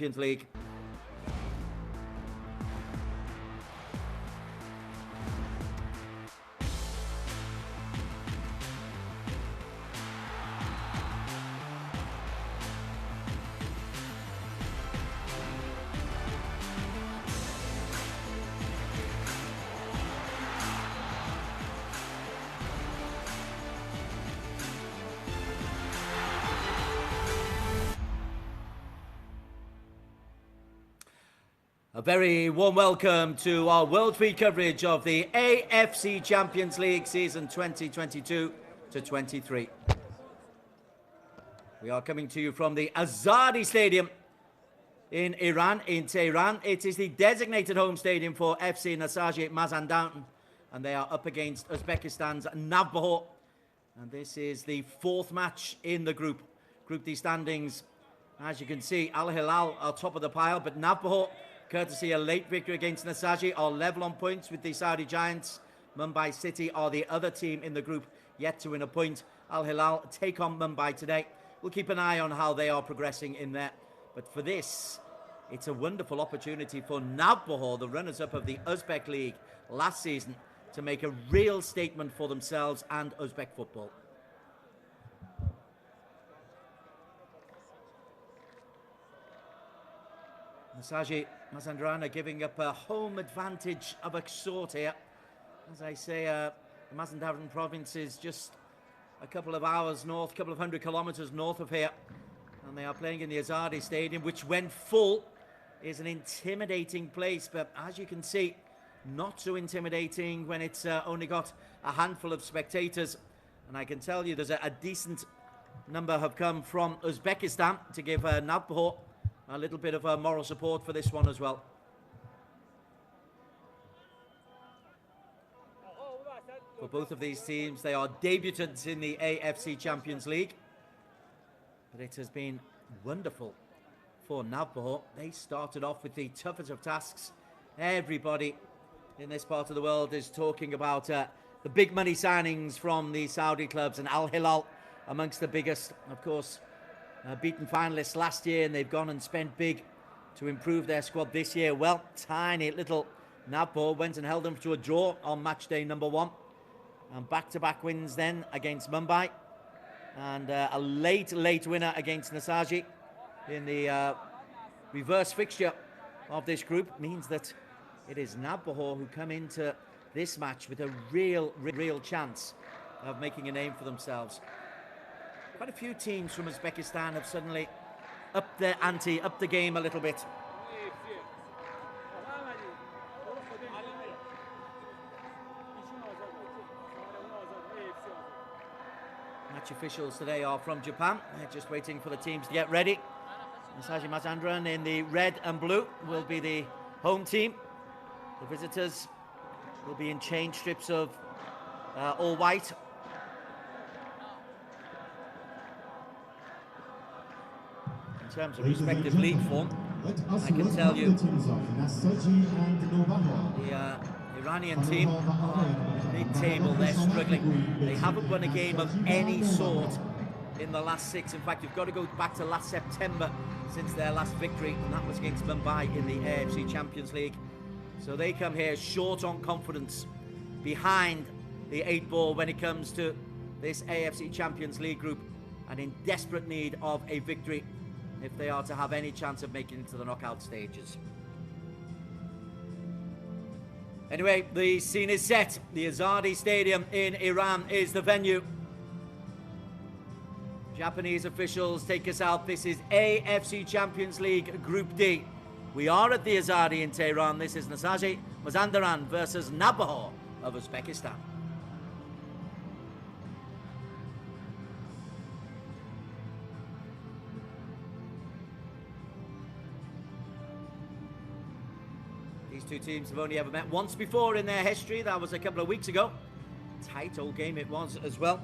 Champions League. A very warm welcome to our World Feed coverage of the AFC Champions League season 2022-23. We are coming to you from the Azadi Stadium in Iran, in Tehran. It is the designated home stadium for FC Nassaji Mazandaran, and they are up against Uzbekistan's Navbahor. And this is the fourth match in the Group D standings. As you can see, Al Hilal are top of the pile, but Navbahor, courtesy a late victory against Nassaji, are level on points with the Saudi Giants. Mumbai City are the other team in the group yet to win a point. Al Hilal take on Mumbai today. We'll keep an eye on how they are progressing in there. But for this, it's a wonderful opportunity for Navbahor, the runners-up of the Uzbek League last season, to make a real statement for themselves and Uzbek football. Nassaji Mazandaran are giving up a home advantage of a sort here. As I say, the Mazandaran province is just a couple of hours north, a couple of 100 kilometers north of here. And they are playing in the Azadi Stadium, which when full is an intimidating place. But as you can see, not so intimidating when it's only got a handful of spectators. And I can tell you there's a decent number have come from Uzbekistan to give Navbahor a little bit of moral support for this one as well. For both of these teams, they are debutants in the AFC Champions League. But it has been wonderful for Navbahor. They started off with the toughest of tasks. Everybody in this part of the world is talking about the big money signings from the Saudi clubs, and Al Hilal amongst the biggest, of course. Beaten finalists last year, and they've gone and spent big to improve their squad this year. Well, tiny little Navbahor went and held them to a draw on match day number 1. And back-to-back wins then against Mumbai. And a late winner against Nassaji in the reverse fixture of this group means that it is Navbahor who come into this match with a real chance of making a name for themselves. Quite a few teams from Uzbekistan have suddenly upped their ante, upped the game a little bit. Match officials today are from Japan. They're just waiting for the teams to get ready. Nassaji Mazandaran in the red and blue will be the home team. The visitors will be in change strips of all white. In terms of respective league form, I can tell you the Iranian team are mid-table. They're struggling. They haven't won a game of any sort in the last 6. In fact, you've got to go back to last September since their last victory, and that was against Mumbai in the AFC Champions League. So they come here short on confidence, behind the 8 ball when it comes to this AFC Champions League group, and in desperate need of a victory if they are to have any chance of making it to the knockout stages. Anyway, the scene is set. The Azadi Stadium in Iran is the venue. Japanese officials take us out. This is AFC Champions League Group D. We are at the Azadi in Tehran. This is Nassaji Mazandaran versus Navbahor of Uzbekistan. These two teams have only ever met once before in their history. That was a couple of weeks ago. Tight old game it was as well.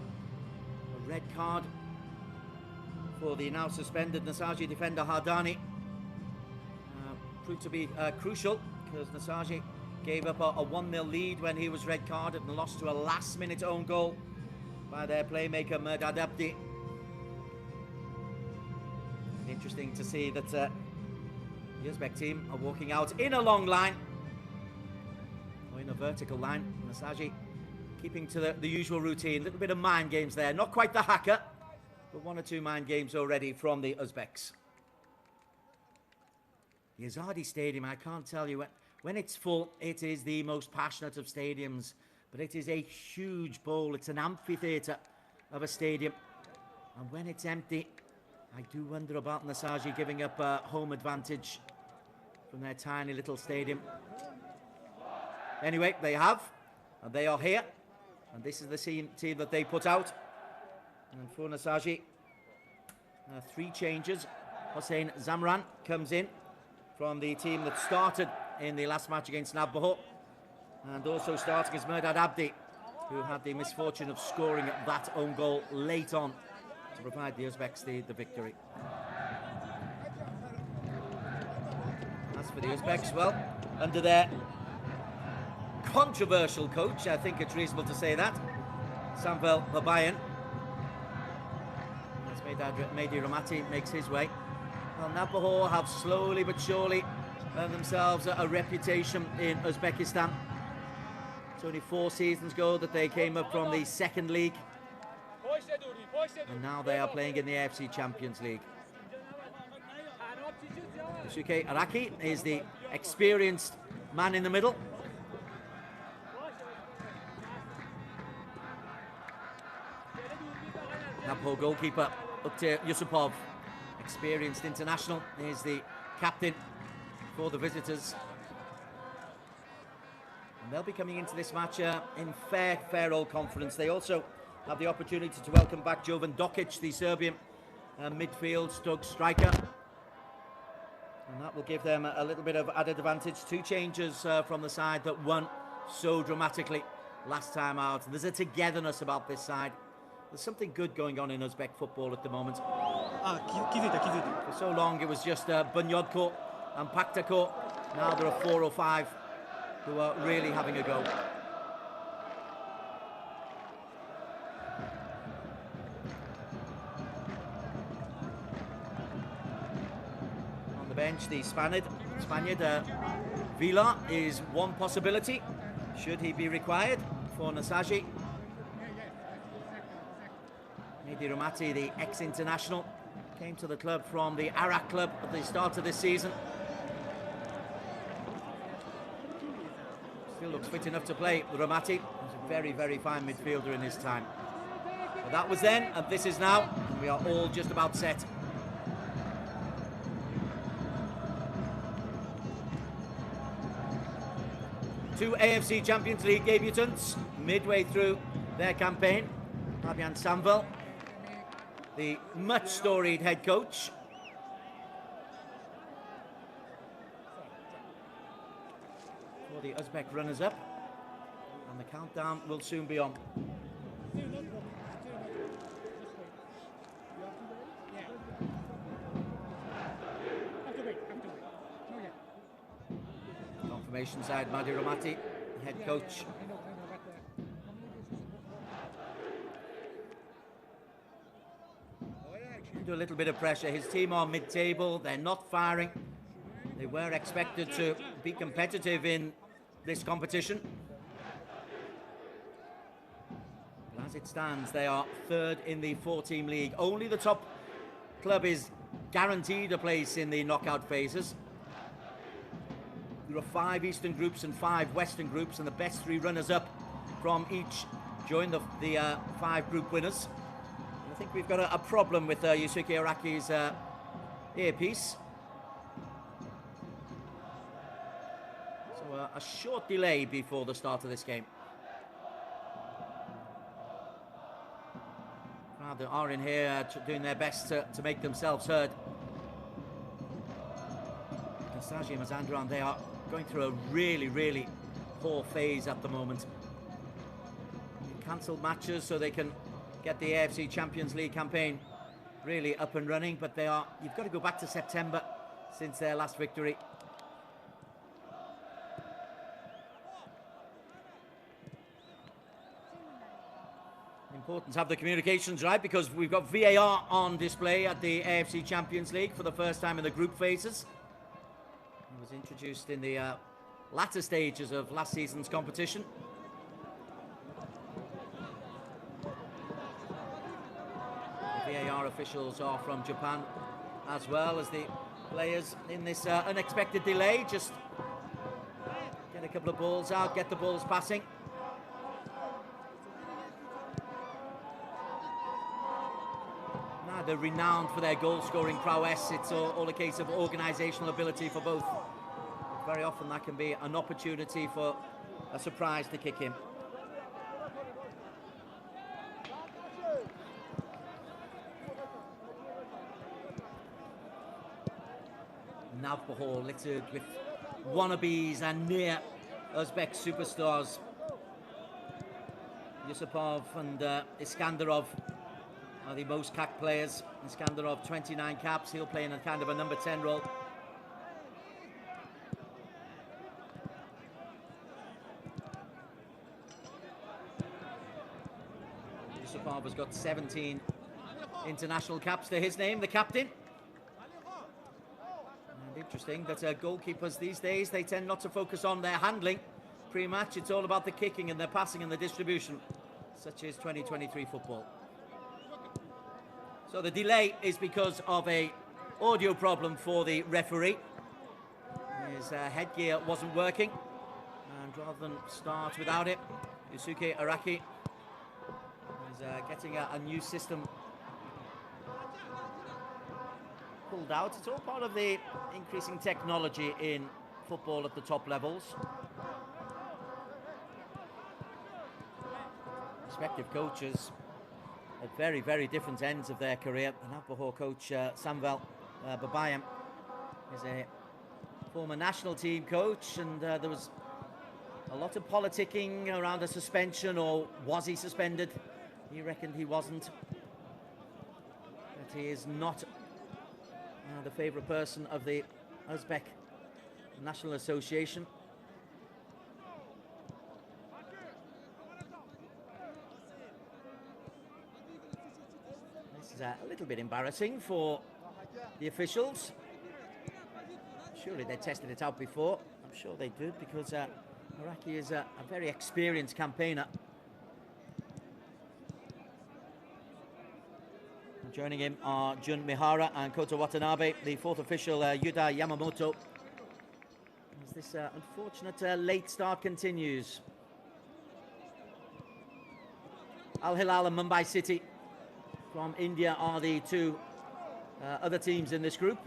A red card for the now suspended Nassaji defender Hardani. Proved to be crucial because Nassaji gave up a 1-0 lead when he was red carded and lost to a last-minute own goal by their playmaker Murdad Abdi. Interesting to see that The Uzbek team are walking out in a long line, or in a vertical line. Nassaji keeping to the usual routine. A little bit of mind games there. Not quite the haka, but one or two mind games already from the Uzbeks. The Azadi Stadium, I can't tell you, when it's full, it is the most passionate of stadiums. But it is a huge bowl. It's an amphitheatre of a stadium. And when it's empty, I do wonder about Nassaji giving up home advantage from their tiny little stadium. Anyway, they have, and they are here. And this is the team that they put out. And for Nassaji, 3 changes. Hossein Zamran comes in from the team that started in the last match against Navbahor. And also starting is Murdad Abdi, who had the misfortune of scoring that own goal late on to provide the Uzbeks the victory. As for the Uzbeks, well, under their controversial coach, I think it's reasonable to say that, Samvel Babayan, as Mehdi Ramati makes his way. Well, Navbahor have slowly but surely earned themselves a reputation in Uzbekistan. It's only 4 seasons ago that they came up from the 2nd league, and now they are playing in the AFC Champions League. Yusuke Araki is the experienced man in the middle. Navbahor goalkeeper Uktir Yusupov, experienced international, is the captain for the visitors. And they'll be coming into this match in fair old confidence. They also have the opportunity to welcome back Jovan Dokic, the Serbian midfield striker. And that will give them a little bit of added advantage. 2 changes from the side that won so dramatically last time out. And there's a togetherness about this side. There's something good going on in Uzbek football at the moment. For so long it was just Bunyodko and Paktako. Now there are 4 or 5 who are really having a go. On the bench, the Spaniard Vila is one possibility, should he be required, for Nassaji. Mehdi Ramati, the ex-international, came to the club from the Arak club at the start of this season. Still looks fit enough to play. Ramati was a very fine midfielder in his time. But that was then, and this is now, and we are all just about set. Two AFC Champions League debutants midway through their campaign. Fabian Samvel, the much storied head coach, for the Uzbek runners-up, and the countdown will soon be on. Confirmation side, Mehdi Ramati, head coach. Under a little bit of pressure. His team are mid-table. They're not firing. They were expected to be competitive in this competition. But as it stands, they are 3rd in the 4-team league. Only the top club is guaranteed a place in the knockout phases. There are 5 Eastern groups and 5 Western groups, and the best 3 runners-up from each join the 5 group winners. And I think we've got a problem with Yusuke Araki's earpiece. So a short delay before the start of this game. The IRN here doing their best to make themselves heard. Nassaji and Mazandaran, they are going through a really poor phase at the moment. Cancelled matches so they can get the AFC Champions League campaign really up and running, but you've got to go back to September since their last victory. Important to have the communications right, because we've got VAR on display at the AFC Champions League for the first time in the group phases. He was introduced in the latter stages of last season's competition. The VAR officials are from Japan, as well as the players in this unexpected delay. Just get a couple of balls out, get the balls passing. Now they're renowned for their goal-scoring prowess. It's all a case of organisational ability for both. But very often that can be an opportunity for a surprise to kick in. Navbahor littered with wannabes and near Uzbek superstars. Yusupov and Iskandarov are the most capped players. Iskandarov 29 caps, he'll play in a kind of a number 10 role. Yusupov has got 17 international caps to his name, the captain. Interesting that goalkeepers these days, they tend not to focus on their handling pre-match. It's all about the kicking and the passing and the distribution, such as 2023 football. So the delay is because of a audio problem for the referee. His headgear wasn't working, and rather than start without it, Yusuke Araki is getting a new system pulled out. It's all part of the increasing technology in football at the top levels. Respective coaches at very, very different ends of their career. The Navbahor coach Samvel Babayam is a former national team coach, and there was a lot of politicking around a suspension, or was he suspended? He reckoned he wasn't. But he is not the favourite person of the Uzbek National Association. This is a little bit embarrassing for the officials. Surely they tested it out before. I'm sure they did, because Araki is a very experienced campaigner. Joining him are Jun Mihara and Kota Watanabe. The fourth official, Yuda Yamamoto. As this unfortunate late start continues. Al Hilal and Mumbai City from India are the two other teams in this group.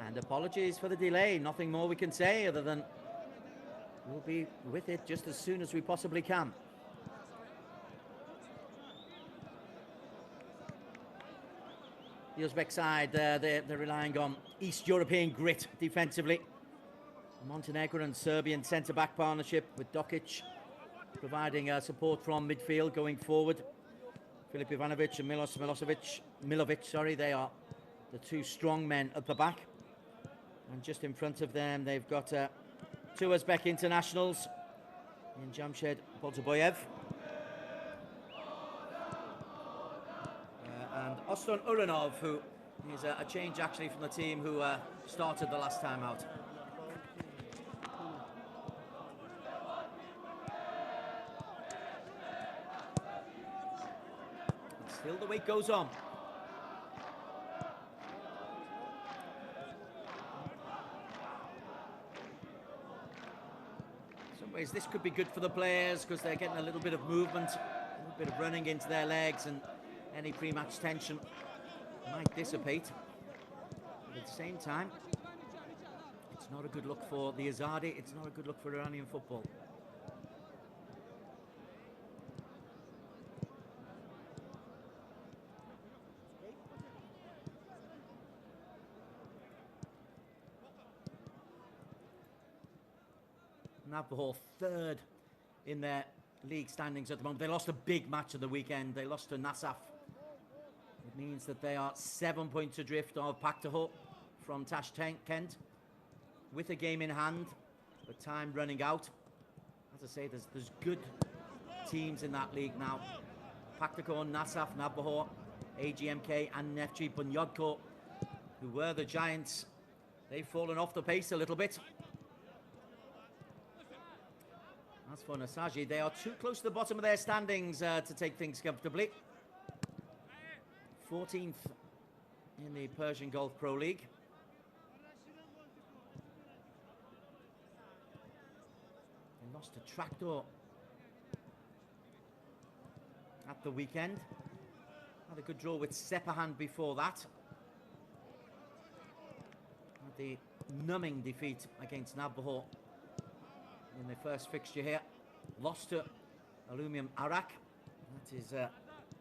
And apologies for the delay. Nothing more we can say other than we'll be with it just as soon as we possibly can. The Uzbek side, they're relying on East European grit defensively. Montenegrin and Serbian centre-back partnership with Dokic providing support from midfield going forward. Filip Ivanovic and Milovic, they are the two strong men at the back. And just in front of them, they've got two Uzbek internationals in Jamshed Boltaboyev and Oston Uranov, who is a change actually from the team who started the last time out. And still the wait goes on. This could be good for the players because they're getting a little bit of movement, a little bit of running into their legs, and any pre-match tension might dissipate. But at the same time, it's not a good look for the Azadi, it's not a good look for Iranian football. Navbahor third in their league standings at the moment. They lost a big match of the weekend. They lost to Nasaf. It means that they are 7 points adrift of Paktahor from Tashkent with a game in hand, but time running out. as I say, there's good teams in that league now. Paktakon, Nasaf, Navbahor, AGMK and Nefchi Bunyodko, who were the giants. They've fallen off the pace a little bit. As for Nassaji, they are too close to the bottom of their standings to take things comfortably. 14th in the Persian Gulf Pro League. They lost to Tractor at the weekend. Had a good draw with Sepahan before that. Had the numbing defeat against Navbahor in the first fixture here. Lost to Aluminum Arak. That is the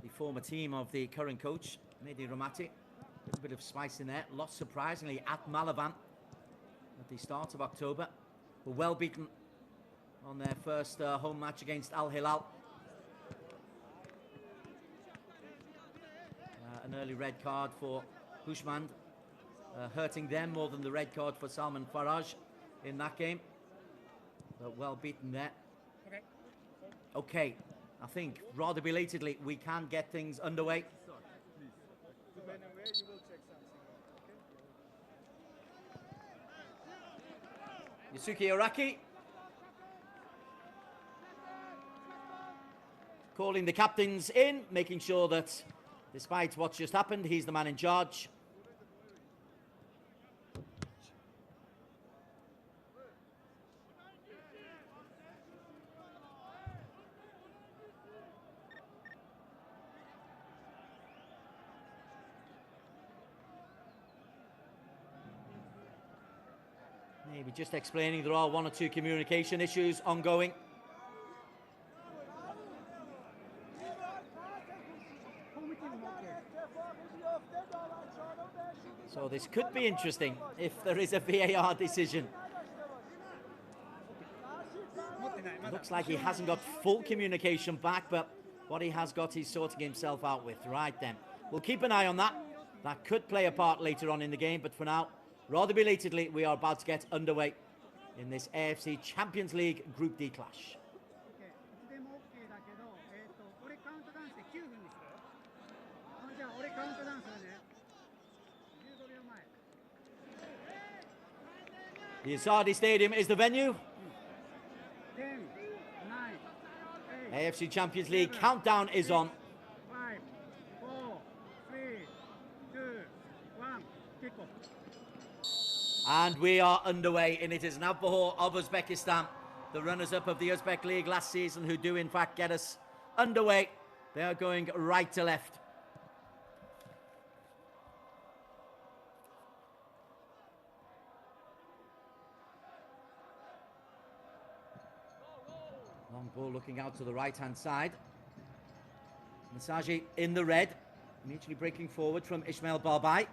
former team of the current coach, Mehdi Ramati. A little bit of spice in there. Lost surprisingly at Malavan at the start of October. Were well beaten on their first home match against Al Hilal. An early red card for Hushmand, hurting them more than the red card for Salman Faraj in that game. But well beaten there. Okay, I think rather belatedly we can get things underway. Yusuke Araki calling the captains in, making sure that despite what's just happened, he's the man in charge. Maybe just explaining there are one or two communication issues ongoing. So this could be interesting if there is a VAR decision. Looks like he hasn't got full communication back, but what he has got he's sorting himself out with. Right then, we'll keep an eye on that. That could play a part later on in the game, but for now, rather belatedly, we are about to get underway in this AFC Champions League Group D clash. The Azadi Stadium is the venue. 10, 9, 8, AFC Champions League countdown is on. 5, 4, 3, 2, 1, kick off. And we are underway, and it is Navbahor of Uzbekistan, the runners-up of the Uzbek League last season, who do in fact get us underway. They are going right to left. Long ball looking out to the right-hand side. Nassaji in the red, immediately breaking forward from Ismail Barbai.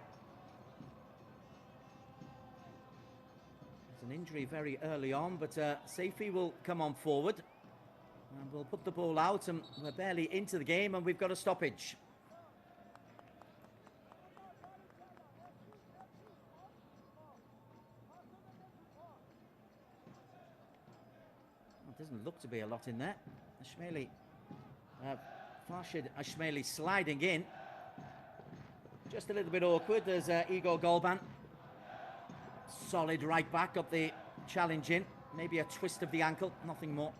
There's an injury very early on, but Saifi will come on forward. And we'll put the ball out, and we're barely into the game, and we've got a stoppage. Doesn't look to be a lot in there. Ashmeli, Farshid Ashmeli sliding in. Just a little bit awkward. There's Igor Golban. Solid right back, got the challenge in. Maybe a twist of the ankle, nothing more.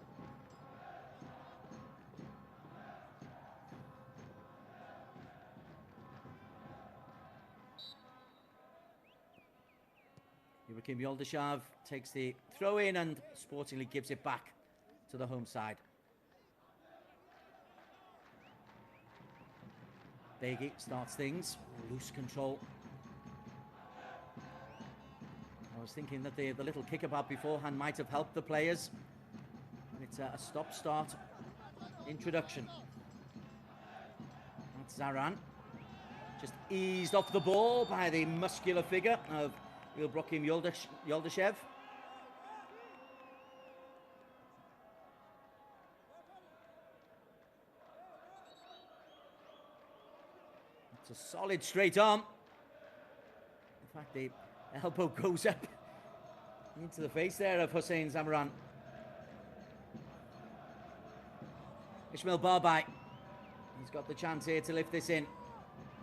Yurakim Yoldashev takes the throw in and sportingly gives it back to the home side. Begi starts things, loose control. I was thinking that the little kickabout beforehand might have helped the players. And it's a stop-start introduction. That's Zaran. Just eased off the ball by the muscular figure of Ilbrokim Yoldashev. It's a solid straight arm. In fact, the elbow goes up into the face there of Hossein Zamaran. Ismail Barbai. He's got the chance here to lift this in.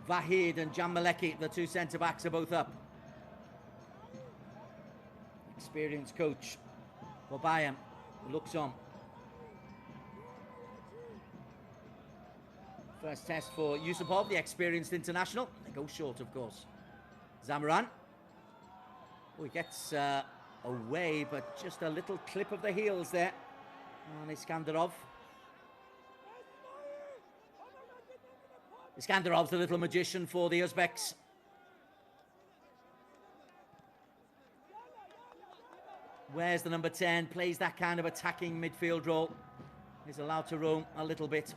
Vahid and Jan Maleki, the two centre-backs, are both up. Experienced coach for Bayern looks on. First test for Yusupov, the experienced international. They go short, of course. Zamaran. Oh, he gets away, but just a little clip of the heels there on Iskandarov. Iskandarov's the little magician for the Uzbeks. Wears the number 10, plays that kind of attacking midfield role. He's allowed to roam a little bit.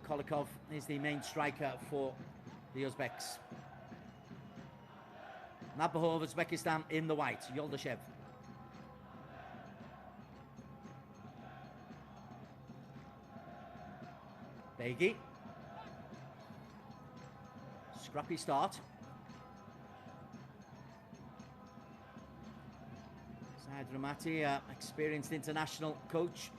Kolikov is the main striker for the Uzbeks. Navbahor of Uzbekistan in the white, Yoldashev. Begi. Scrappy start. Saad Ramati, experienced international coach.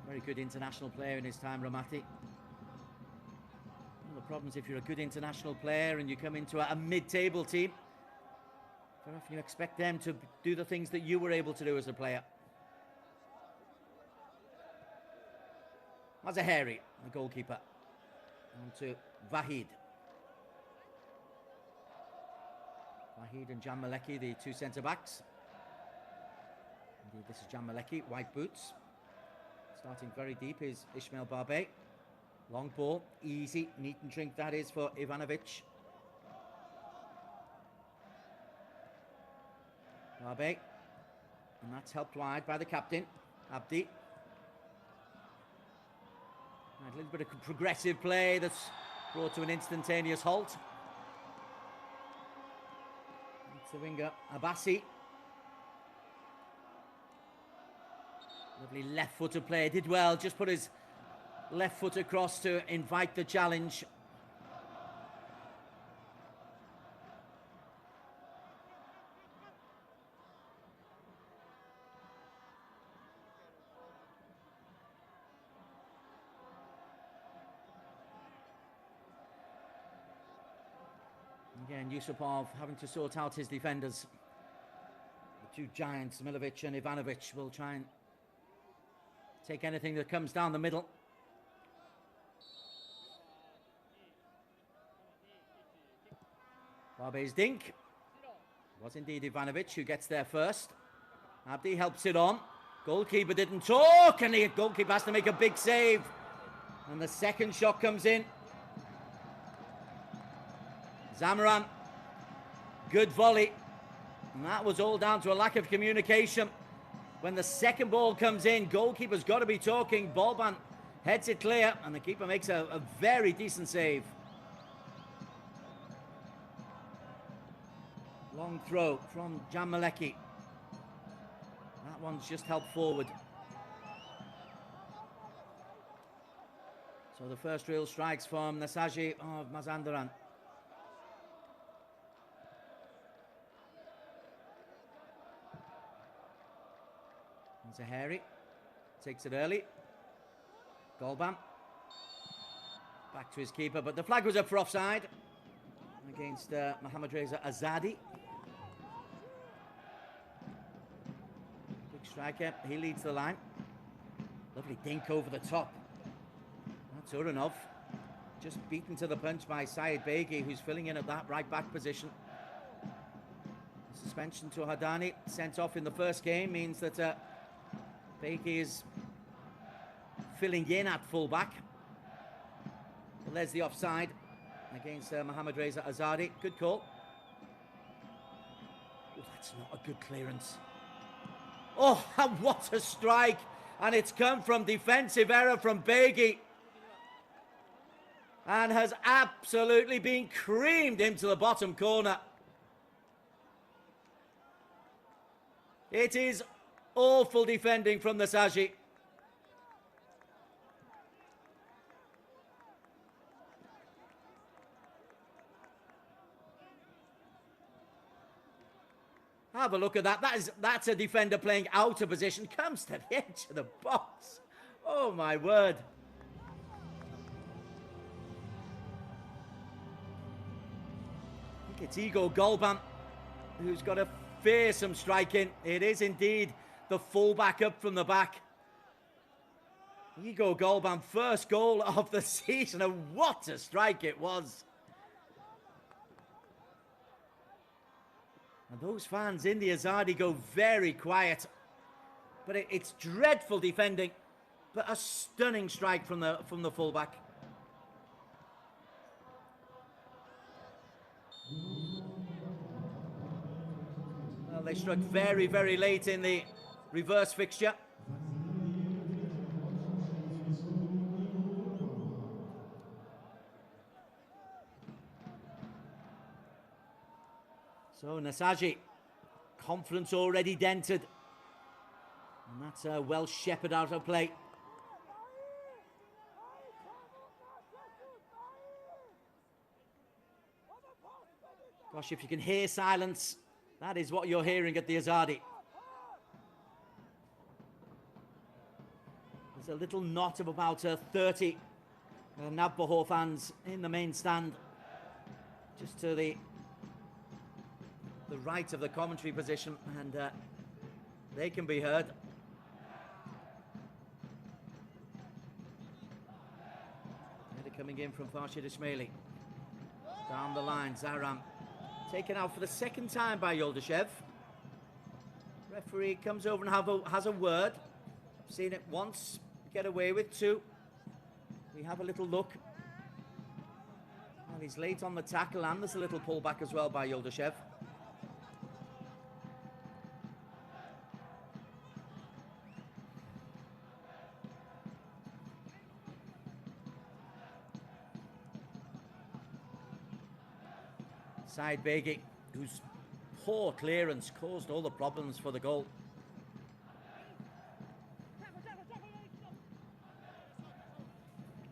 Very good international player in his time, Ramati. One of the problems if you're a good international player and you come into a mid-table team, very often you expect them to do the things that you were able to do as a player. Mazaheri, the goalkeeper. On to Vahid. Vahid and Jan Maleki, the two centre-backs. Indeed, this is Jan Maleki, white boots. Starting very deep is Ismail Barbai. Long ball, easy, neat and drink that is for Ivanovic. Barbai. And that's helped wide by the captain, Abdi. A little bit of progressive play that's brought to an instantaneous halt. It's the winger, Abbasi. Lovely left-footed play, did well, just put his left foot across to invite the challenge. Again, Yusupov having to sort out his defenders. The two giants, Milovic and Ivanovic, will try and take anything that comes down the middle. Barbai's dink. Was indeed Ivanovic who gets there first. Abdi helps it on. Goalkeeper didn't talk, and the goalkeeper has to make a big save. And the second shot comes in. Zamaran. Good volley. And that was all down to a lack of communication. When the second ball comes in, goalkeeper's got to be talking. Balban heads it clear, and the keeper makes a very decent save. Long throw from Jan Maleki. That one's just helped forward. So the first real strikes from Nassaji of Mazandaran. Zahari takes it early. Golban back to his keeper, but the flag was up for offside against Mohammad Reza Azadi. Big striker, he leads the line. Lovely dink over the top. That's Uranov, just beaten to the punch by Said Begi, who's filling in at that right back position. Suspension to Hadani, sent off in the first game, means that Begi is filling in at full-back. Well, there's the offside against Mohammad Reza Azadi. Good call. Oh, that's not a good clearance. Oh, what a strike. And it's come from defensive error from Begi. And has absolutely been creamed into the bottom corner. It is awful defending from Nassaji. Have a look at that. That's a defender playing out of position. Comes to the edge of the box. Oh, my word. I think it's Igor Golban who's got a fearsome strike in. It is indeed the fullback up from the back. Igor Golban, first goal of the season, and what a strike it was. And those fans in the Azadi go very quiet. But it's dreadful defending, but a stunning strike from the fullback. Well, they struck very, very late in the reverse fixture. So Nassaji, confidence already dented. And that's a Welsh shepherd out of play. Gosh, if you can hear silence, that is what you're hearing at the Azadi. There's a little knot of about 30 Navbahor fans in the main stand, just to the right of the commentary position, and they can be heard. Header coming in from Farshid Ismaili. Down the line, Zahram taken out for the second time by Yuldashev. Referee comes over and has a word. Seen it once, get away with two. We have a little look. And he's late on the tackle, and there's a little pullback as well by Yuldashev. Said Begi, whose poor clearance caused all the problems for the goal.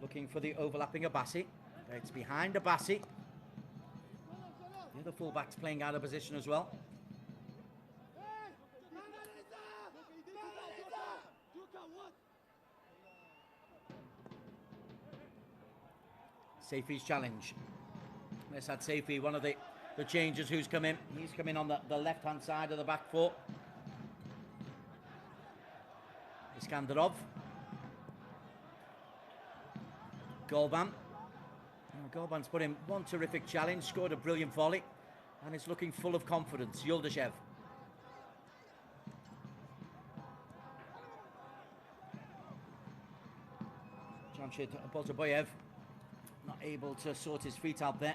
Looking for the overlapping Abassi. It's behind Abassi. The other fullback's playing out of position as well. Saifi's challenge. Nassaji Saifi, one of the changers who's come in. He's come in on the left-hand side of the back four. Iskandarov. Golban. Golban's put in one terrific challenge, scored a brilliant volley, and is looking full of confidence. Yuldashev. Jamshid Boltaboyev not able to sort his feet out there.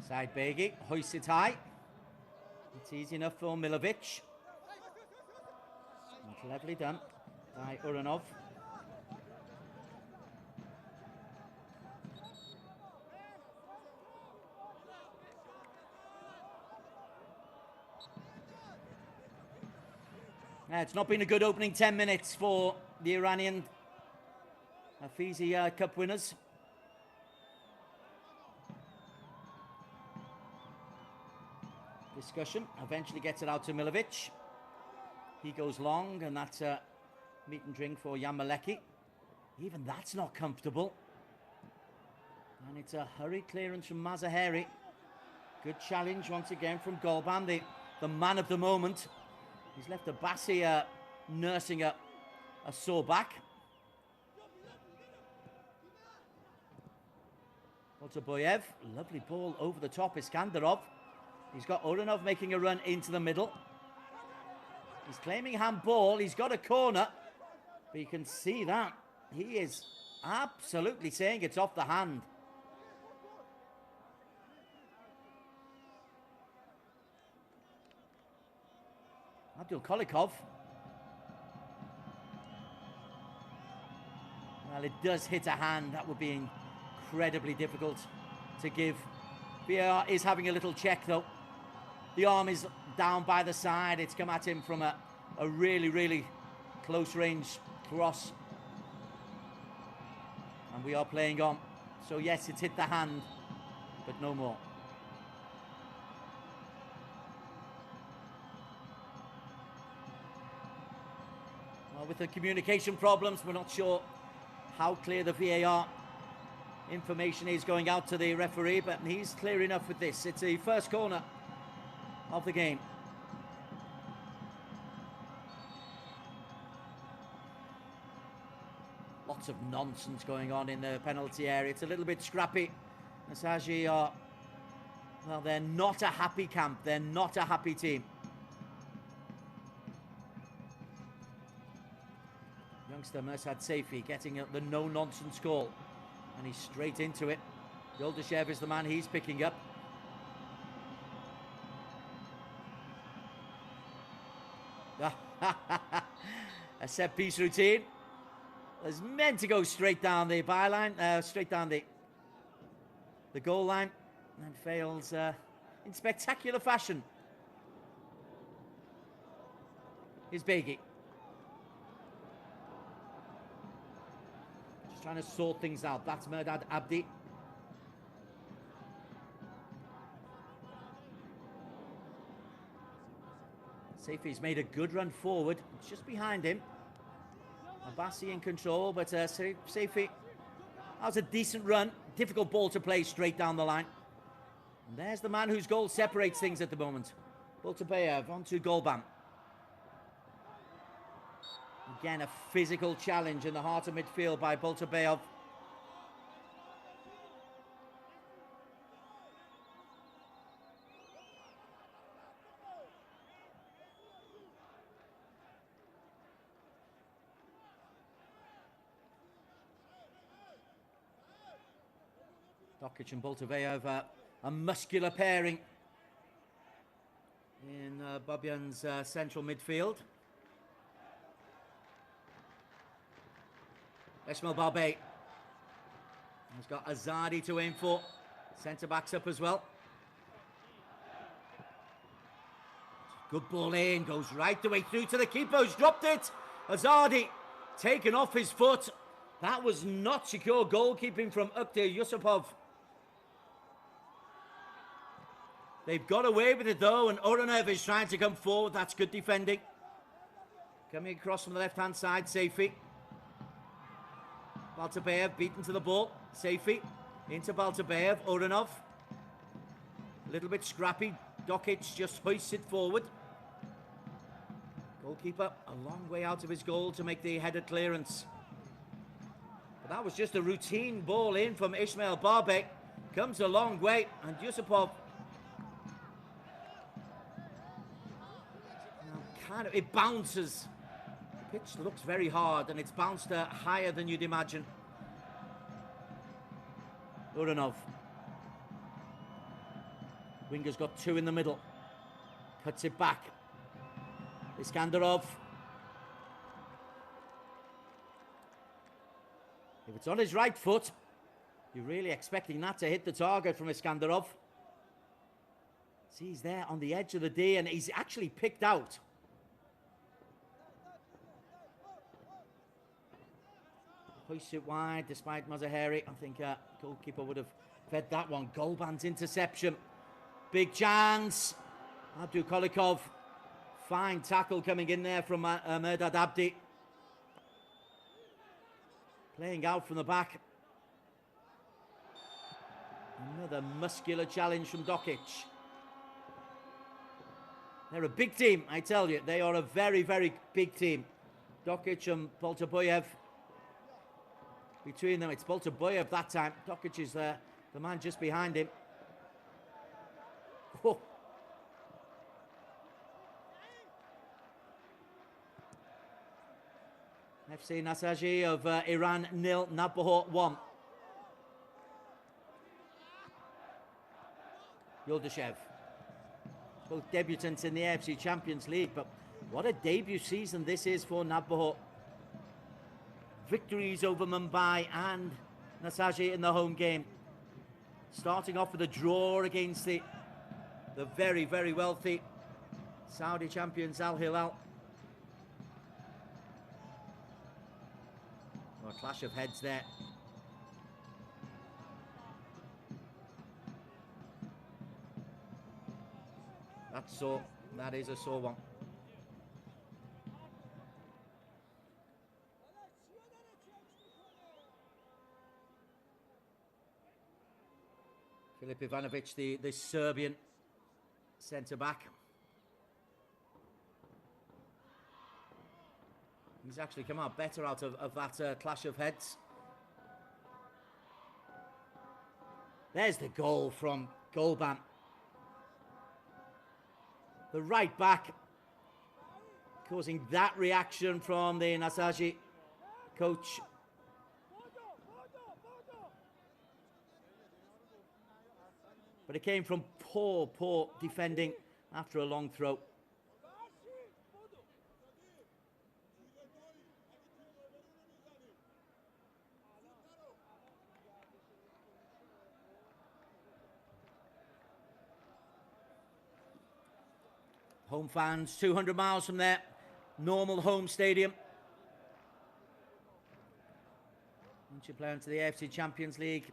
Said Begi hoists it high. It's easy enough for Milovic. And cleverly done by Uranov. It's not been a good opening 10 minutes for the Iranian AFC Cup winners. Discussion eventually gets it out to Milovic. He goes long, and that's a meat and drink for Jan Malecki. Even that's not comfortable. And it's a hurried clearance from Mazaheri. Good challenge once again from Golban, the man of the moment. He's left Abassi nursing a sore back. Boltaboyev, lovely ball over the top. Iskandarov. He's got Uranov making a run into the middle. He's claiming handball. He's got a corner. But you can see that. He is absolutely saying it's off the hand. Abdul Kolikov. Well, it does hit a hand. That would be incredibly difficult to give. VAR is having a little check, though. The arm is down by the side. It's come at him from a really, really close range cross. And we are playing on. So yes, it's hit the hand, but no more. Well, with the communication problems, we're not sure how clear the VAR information is going out to the referee, but he's clear enough with this. It's the first corner of the game. Lots of nonsense going on in the penalty area. It's a little bit scrappy. Nassaji are, well, they're not a happy camp. They're not a happy team. Youngster Mirsad Saifi getting the no-nonsense call. And he's straight into it. Yoldashev is the man he's picking up. A set-piece routine. Is meant to go straight down the byline, straight down the goal line, and fails in spectacular fashion. Here's Beghi. Just trying to sort things out. That's Mehrdad Abdi. Saifi's made a good run forward. It's just behind him. Abbasi in control, but Saifi, that was a decent run. Difficult ball to play straight down the line. And there's the man whose goal separates things at the moment. Boltabayev onto Golban. Again, a physical challenge in the heart of midfield by Boltabayev. Dokic and Boltabayev, a muscular pairing in Babyan's central midfield. Ismail Barbet has got Azadi to aim for. Centre backs up as well. Good ball in, goes right the way through to the keeper who's dropped it. Azadi taken off his foot. That was not secure goalkeeping from Ukhtir Yusupov. They've got away with it though, and Oronev is trying to come forward. That's good defending. Coming across from the left-hand side, Saifi. Baltabayev beaten to the ball. Saifi into Baltabayev. Oronov. A little bit scrappy. Dokic just hoists it forward. Goalkeeper a long way out of his goal to make the headed clearance. But that was just a routine ball in from Ismail Barbet. Comes a long way, and Yusupov kind of, it bounces. The pitch looks very hard, and it's bounced higher than you'd imagine. Uranov. Winger's got two in the middle. Cuts it back. Iskandarov. If it's on his right foot, you're really expecting that to hit the target from Iskandarov. See, he's there on the edge of the D, and he's actually picked out. Hoists it wide despite Mazaheri. I think goalkeeper would have fed that one. Golban's interception. Big chance. Abdul Kolikov. Fine tackle coming in there from Mehrdad Abdi. Playing out from the back. Another muscular challenge from Dokic. They're a big team, I tell you. They are a very, very big team. Dokic and Boltabayev. Between them, it's Boltabayev that time. Dokic is the man just behind him. Whoa. FC Nassaji of Iran 0, Navbahor 1. Yoldashev. Both debutants in the AFC Champions League, but what a debut season this is for Navbahor. Victories over Mumbai and Nassaji in the home game. Starting off with a draw against the the very, very wealthy Saudi champions Al Hilal. Oh, a clash of heads there. That's sore. That is a sore one. Filip Ivanovic, the Serbian centre-back. He's actually come out better out of that clash of heads. There's the goal from Golban. The right back causing that reaction from the Nassaji coach. But it came from poor defending after a long throw. Home fans, 200 miles from their normal home stadium. Once you play into the AFC Champions League,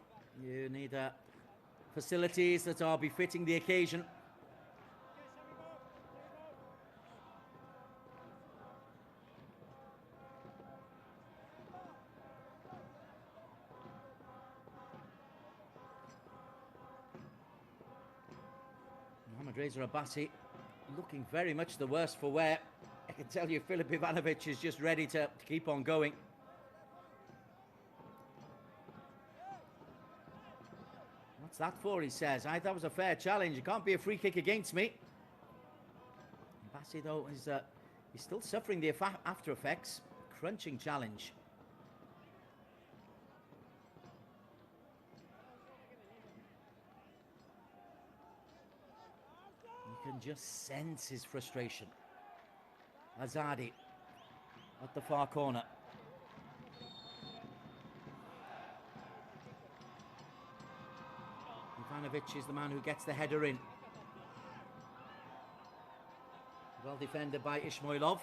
you need facilities that are befitting the occasion. Mohamed Reza Abbasi looking very much the worse for wear. I can tell you Filip Ivanovic is just ready to keep on going. What's that for, he says. That was a fair challenge. It can't be a free kick against me. Abbasi, though, is he's still suffering the after effects. Crunching challenge. You can just sense his frustration. Azadi at the far corner. Ivanovic is the man who gets the header in. Well defended by Ismailov.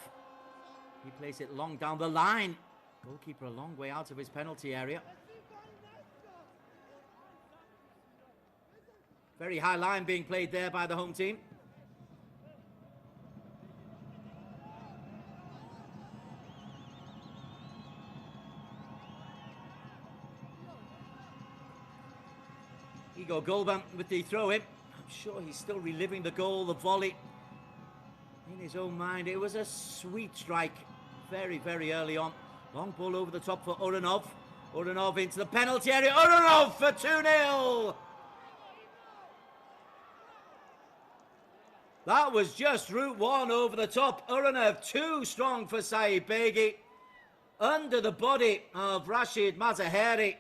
He plays it long down the line. Goalkeeper a long way out of his penalty area. Very high line being played there by the home team. Igor Golban with the throw-in. I'm sure he's still reliving the goal, the volley, in his own mind. It was a sweet strike very, very early on. Long ball over the top for Uranov. Uranov into the penalty area. Uranov for 2-0. That was just route one over the top. Uranov too strong for Saeed Begi. Under the body of Rashid Mazaheri.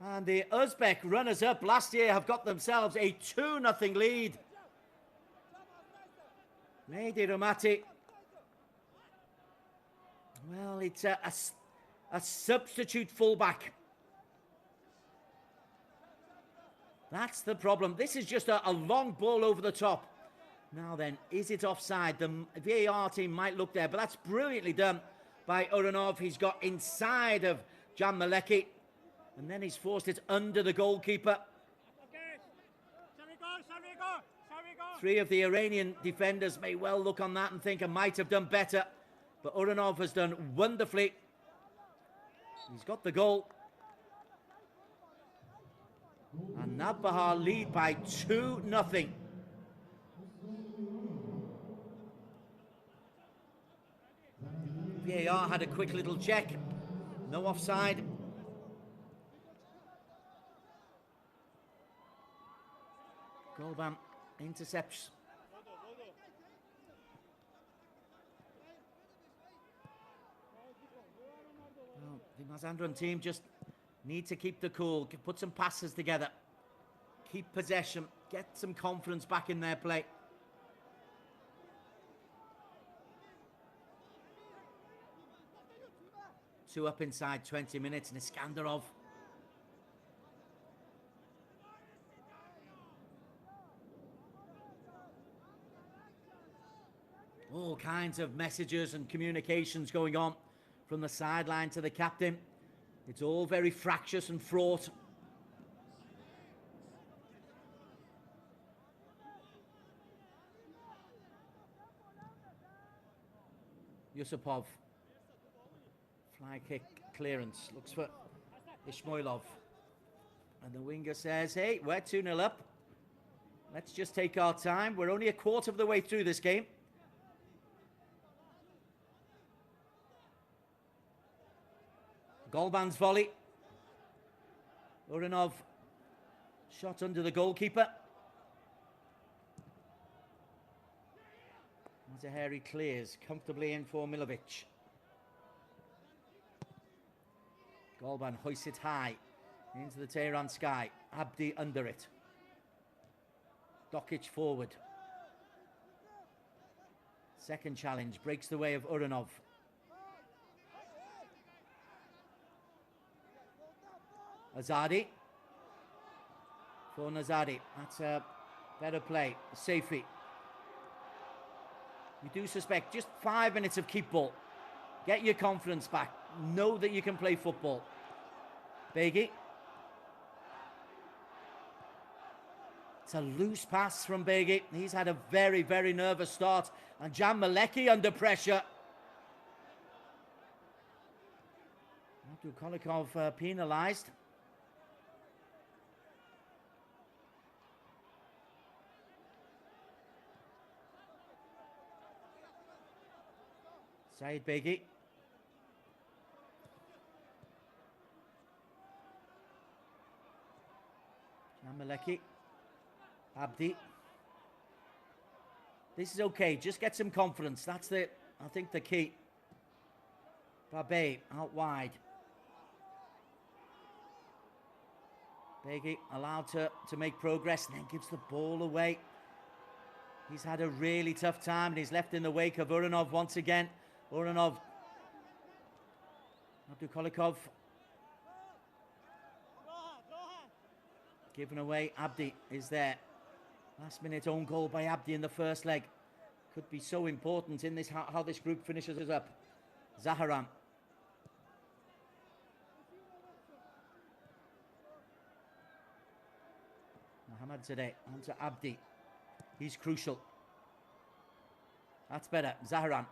And the Uzbek runners-up last year have got themselves a 2-0 lead. Mehdi Rumati. Well, it's a substitute fullback. That's the problem. This is just a long ball over the top. Now then, is it offside? The VAR team might look there, but that's brilliantly done by Uranov. He's got inside of Jan Maleki. And then he's forced it under the goalkeeper. Three of the Iranian defenders may well look on that and think I might have done better. But Uranov has done wonderfully. He's got the goal. And Navbahor lead by 2-0. VAR had a quick little check. No offside. Golban intercepts. Well, the Mazandaran team just need to keep the cool, put some passes together, keep possession, get some confidence back in their play. Two up inside 20 minutes, and Iskandarov. all kinds of messages and communications going on from the sideline to the captain. It's all very fractious and fraught. Yusupov. Fly kick clearance. Looks for Ishmoilov. And the winger says, hey, we're 2-0 up. Let's just take our time. We're only a quarter of the way through this game. Golban's volley. Uranov shot under the goalkeeper. Mazaheri clears comfortably in for Milovic. Golban hoists it high into the Tehran sky. Abdi under it. Dokic forward. Second challenge breaks the way of Uranov. Azadi. For Nazadi. That's a better play. Safi. You do suspect just 5 minutes of keep ball. Get your confidence back. Know that you can play football. Begi. It's a loose pass from Begi. He's had a very, very nervous start. And Jan Maleki under pressure. Abdul Kolikov penalised. Said Begi. Jan Maleki. Abdi. This is okay. Just get some confidence. That's I think the key. Babe out wide. Begi allowed to make progress and then gives the ball away. He's had a really tough time and he's left in the wake of Uranov once again. Uranov. Abdukolikov. Given away. Abdi is there. Last minute own goal by Abdi in the first leg. Could be so important in this how this group finishes us up. Zaharan. Mohamed Zadeh onto Abdi. He's crucial. That's better. Zaharan.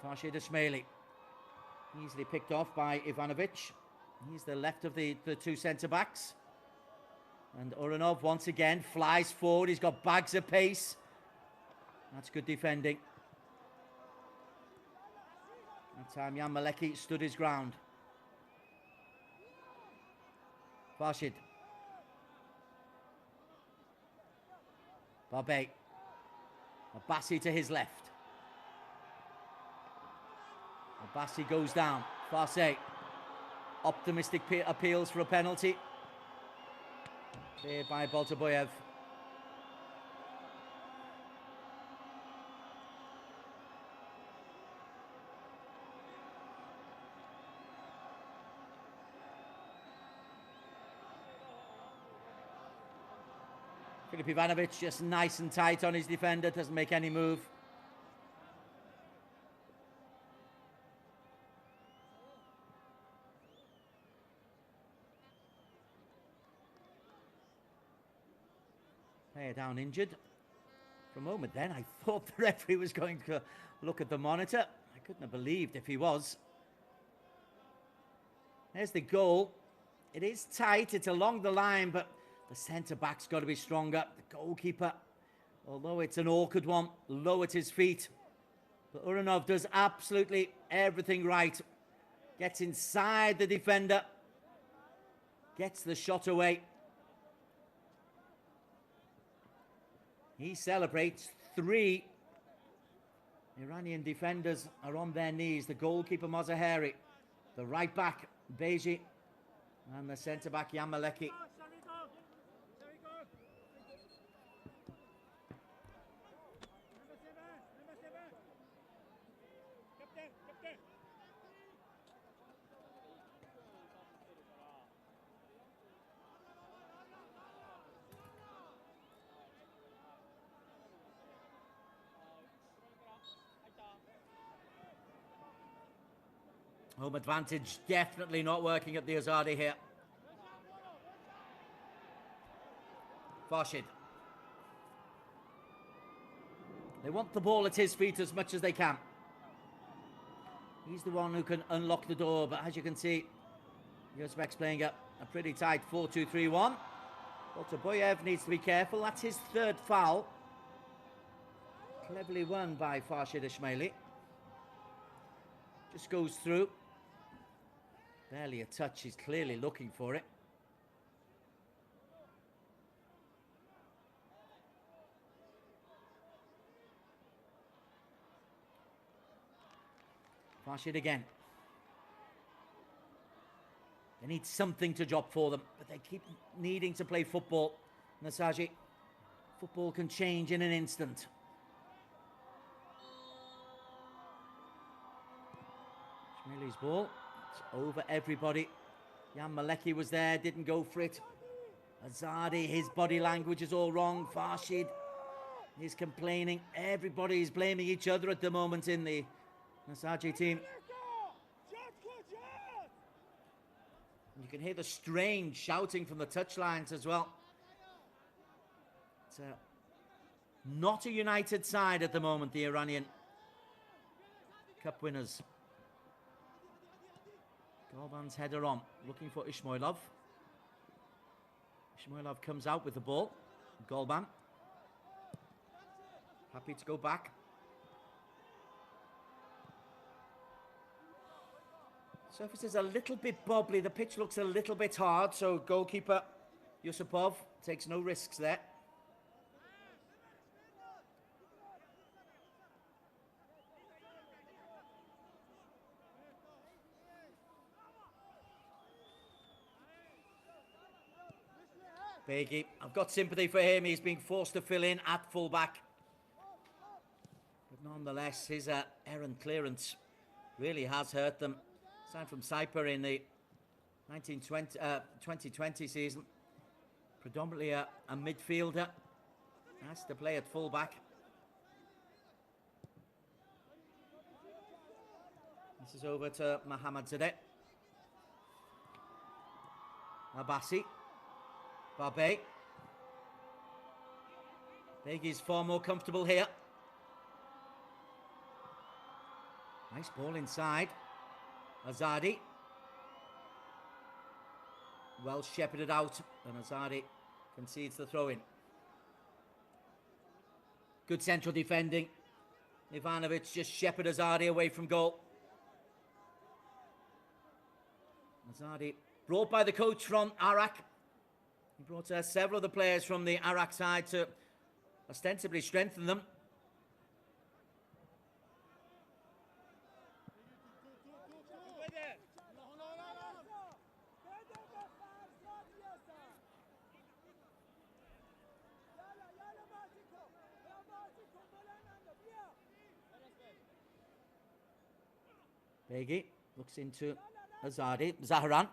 Farshid Ismaili. Easily picked off by Ivanovic. He's the left of the two centre-backs. And Uranov once again flies forward. He's got bags of pace. That's good defending. That time Jan Maleki stood his ground. Farshid. Babe. Abbasi to his left. Abbasi goes down. Farse. Optimistic appeals for a penalty. Cleared by Boltaboyev. Filip Ivanovic just nice and tight on his defender, doesn't make any move. Player down injured. For a moment then, I thought the referee was going to look at the monitor. I couldn't have believed if he was. There's the goal. It is tight, it's along the line, but the centre-back's got to be stronger. The goalkeeper, although it's an awkward one, low at his feet. But Uranov does absolutely everything right. Gets inside the defender. Gets the shot away. He celebrates. 3 Iranian defenders are on their knees. The goalkeeper Mazaheri, the right back Beji, and the centre back Jan Maleki. Home advantage definitely not working at the Azadi here. Farshid. They want the ball at his feet as much as they can. He's the one who can unlock the door, but as you can see, UZB's playing a pretty tight 4-2-3-1. Boyev needs to be careful. That's his third foul. Cleverly won by Farshid Ismaili. Just goes through. Barely a touch. He's clearly looking for it. Farshid again. They need something to drop for them, but they keep needing to play football. Nassaji, football can change in an instant. Ismaili's ball. It's over everybody. Jan Maleki was there, didn't go for it. Azadi, his body language is all wrong. Farshid is complaining. Everybody is blaming each other at the moment in the Nassaji team. You can hear the strange shouting from the touchlines as well. It's not a united side at the moment, the Iranian Cup winners. Golban's header on, looking for Ismailov. Ismailov comes out with the ball. Golban. Happy to go back. Surface is a little bit bobbly. The pitch looks a little bit hard, so goalkeeper Yusupov takes no risks there. Begi, I've got sympathy for him. He's being forced to fill in at fullback. But nonetheless, his errant clearance really has hurt them. Signed from Saipa in the 2020 season. Predominantly a midfielder. Has to play at fullback. This is over to Mohammad Zadeh. Abassi. Barbe. Begi's far more comfortable here. Nice ball inside. Azadi. Well shepherded out, and Azadi concedes the throw-in. Good central defending. Ivanovic just shepherded Azadi away from goal. Azadi brought by the coach from Iraq. He brought several of the players from the Iraq side to ostensibly strengthen them. Begi looks into Azadi. Zaharan.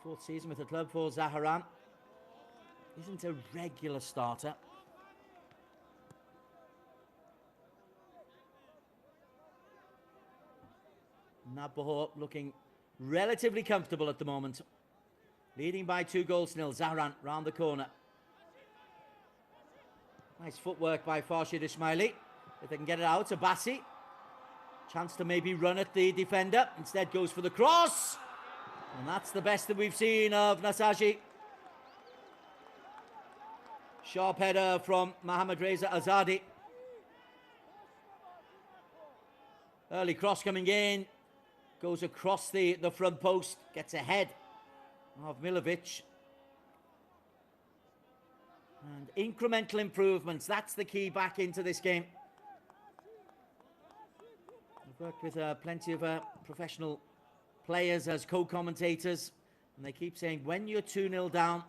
Fourth season with the club for Zaharan. Isn't a regular starter. Navbahor looking relatively comfortable at the moment. Leading by 2-0. Zaharan round the corner. Nice footwork by Farshid Ismaili. If they can get it out to Bassi. Chance to maybe run at the defender. Instead goes for the cross. And that's the best that we've seen of Nassaji. Sharp header from Mohammad Reza Azadi. Early cross coming in. Goes across the front post. Gets ahead of Milovic. And incremental improvements. That's the key back into this game. I've worked with plenty of professional players as co-commentators, and they keep saying when you're 2-0 down,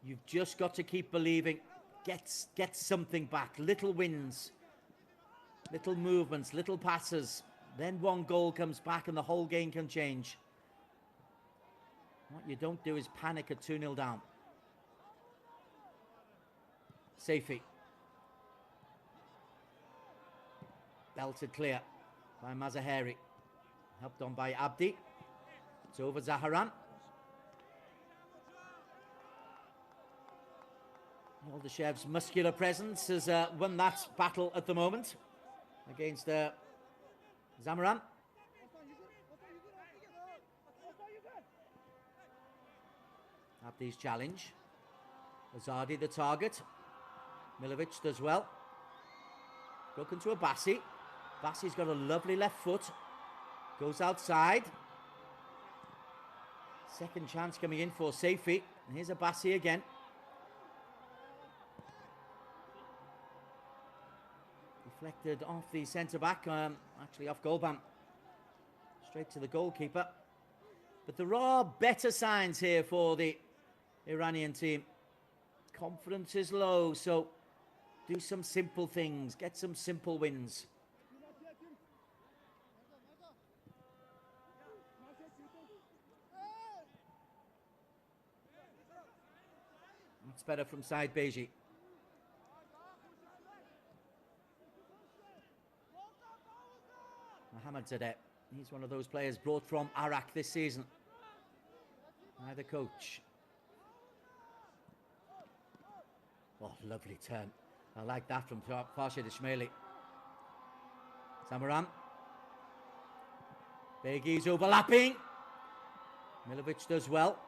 you've just got to keep believing. Get something back. Little wins, little movements, little passes. Then one goal comes back and the whole game can change. What you don't do is panic at 2-0 down. Safi. belted clear by Mazaheri. Helped on by Abdi. It's over Zaharan. Oldashev's muscular presence has won that battle at the moment against Zamaran. Abdi's challenge. Azadi the target. Milovic does well. Broken to Abassi. Abassi's got a lovely left foot. Goes outside. Second chance coming in for Saifi. And here's Abassi again. Deflected off the centre-back, actually off Golban. Straight to the goalkeeper. But there are better signs here for the Iranian team. Confidence is low, so do some simple things. Get some simple wins. It's better from Said Beji. Mohamed Zadeh. He's one of those players brought from Iraq this season by the coach. Oh, lovely turn. I like that from Farshid Ismaili. Samaran. Begi's overlapping. Milovic does well.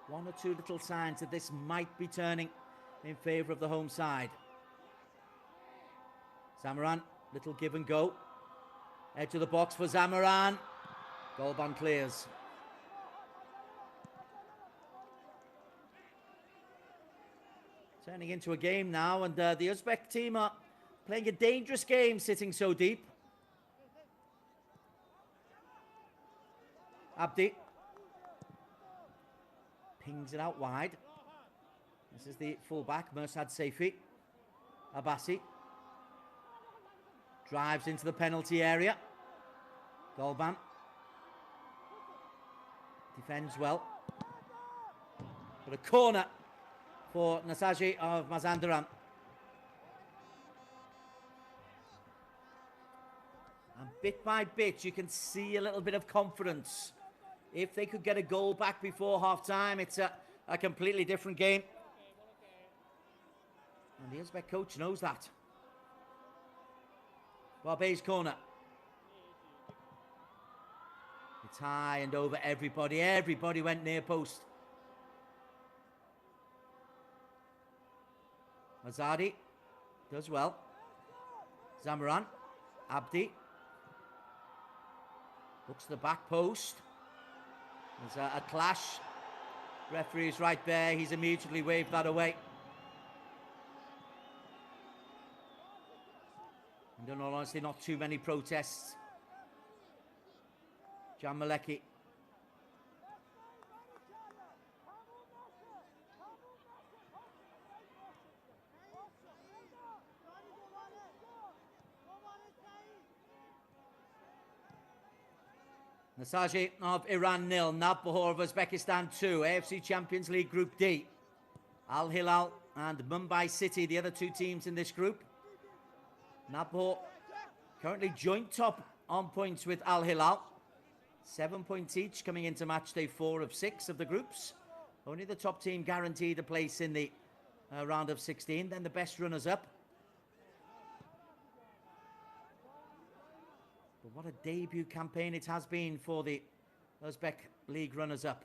One or two little signs that this might be turning in favour of the home side. Samaran, little give and go. Edge of the box for Zamaran. Golban clears. Turning into a game now, and the Uzbek team are playing a dangerous game, sitting so deep. Abdi pings it out wide. This is the fullback, Mursad Saifi. Abassi drives into the penalty area. Golban defends well. But a corner for Nassaji of Mazandaran. And bit by bit, you can see a little bit of confidence. If they could get a goal back before half-time, it's a completely different game. And the Uzbek coach knows that. Barbe's corner. It's high and over everybody. Everybody went near post. Azadi does well. Zamaran. Abdi. Looks to the back post. There's a clash. Referee's right there. He's immediately waved that away. And in all honesty, not too many protests. Jan Maleki. Nassaji of Iran 0, Navbahor of Uzbekistan 2, AFC Champions League Group D. Al Hilal and Mumbai City, the other two teams in this group. Navbahor currently joint top on points with Al Hilal. 7 points each coming into match day 4 of 6 of the groups. Only the top team guaranteed a place in the round of 16, then the best runners up. But what a debut campaign it has been for the Uzbek League runners-up.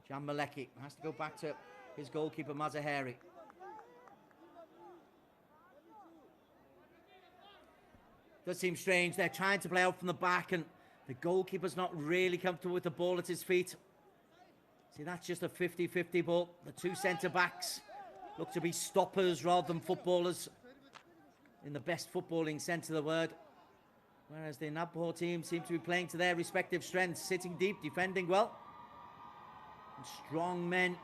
Jan Maleki has to go back to his goalkeeper, Mazaheri. Does seem strange. They're trying to play out from the back, and the goalkeeper's not really comfortable with the ball at his feet. See, that's just a 50-50 ball. The two centre-backs look to be stoppers rather than footballers, in the best footballing sense of the word. Whereas the Navbahor team seem to be playing to their respective strengths, sitting deep, defending well. And strong men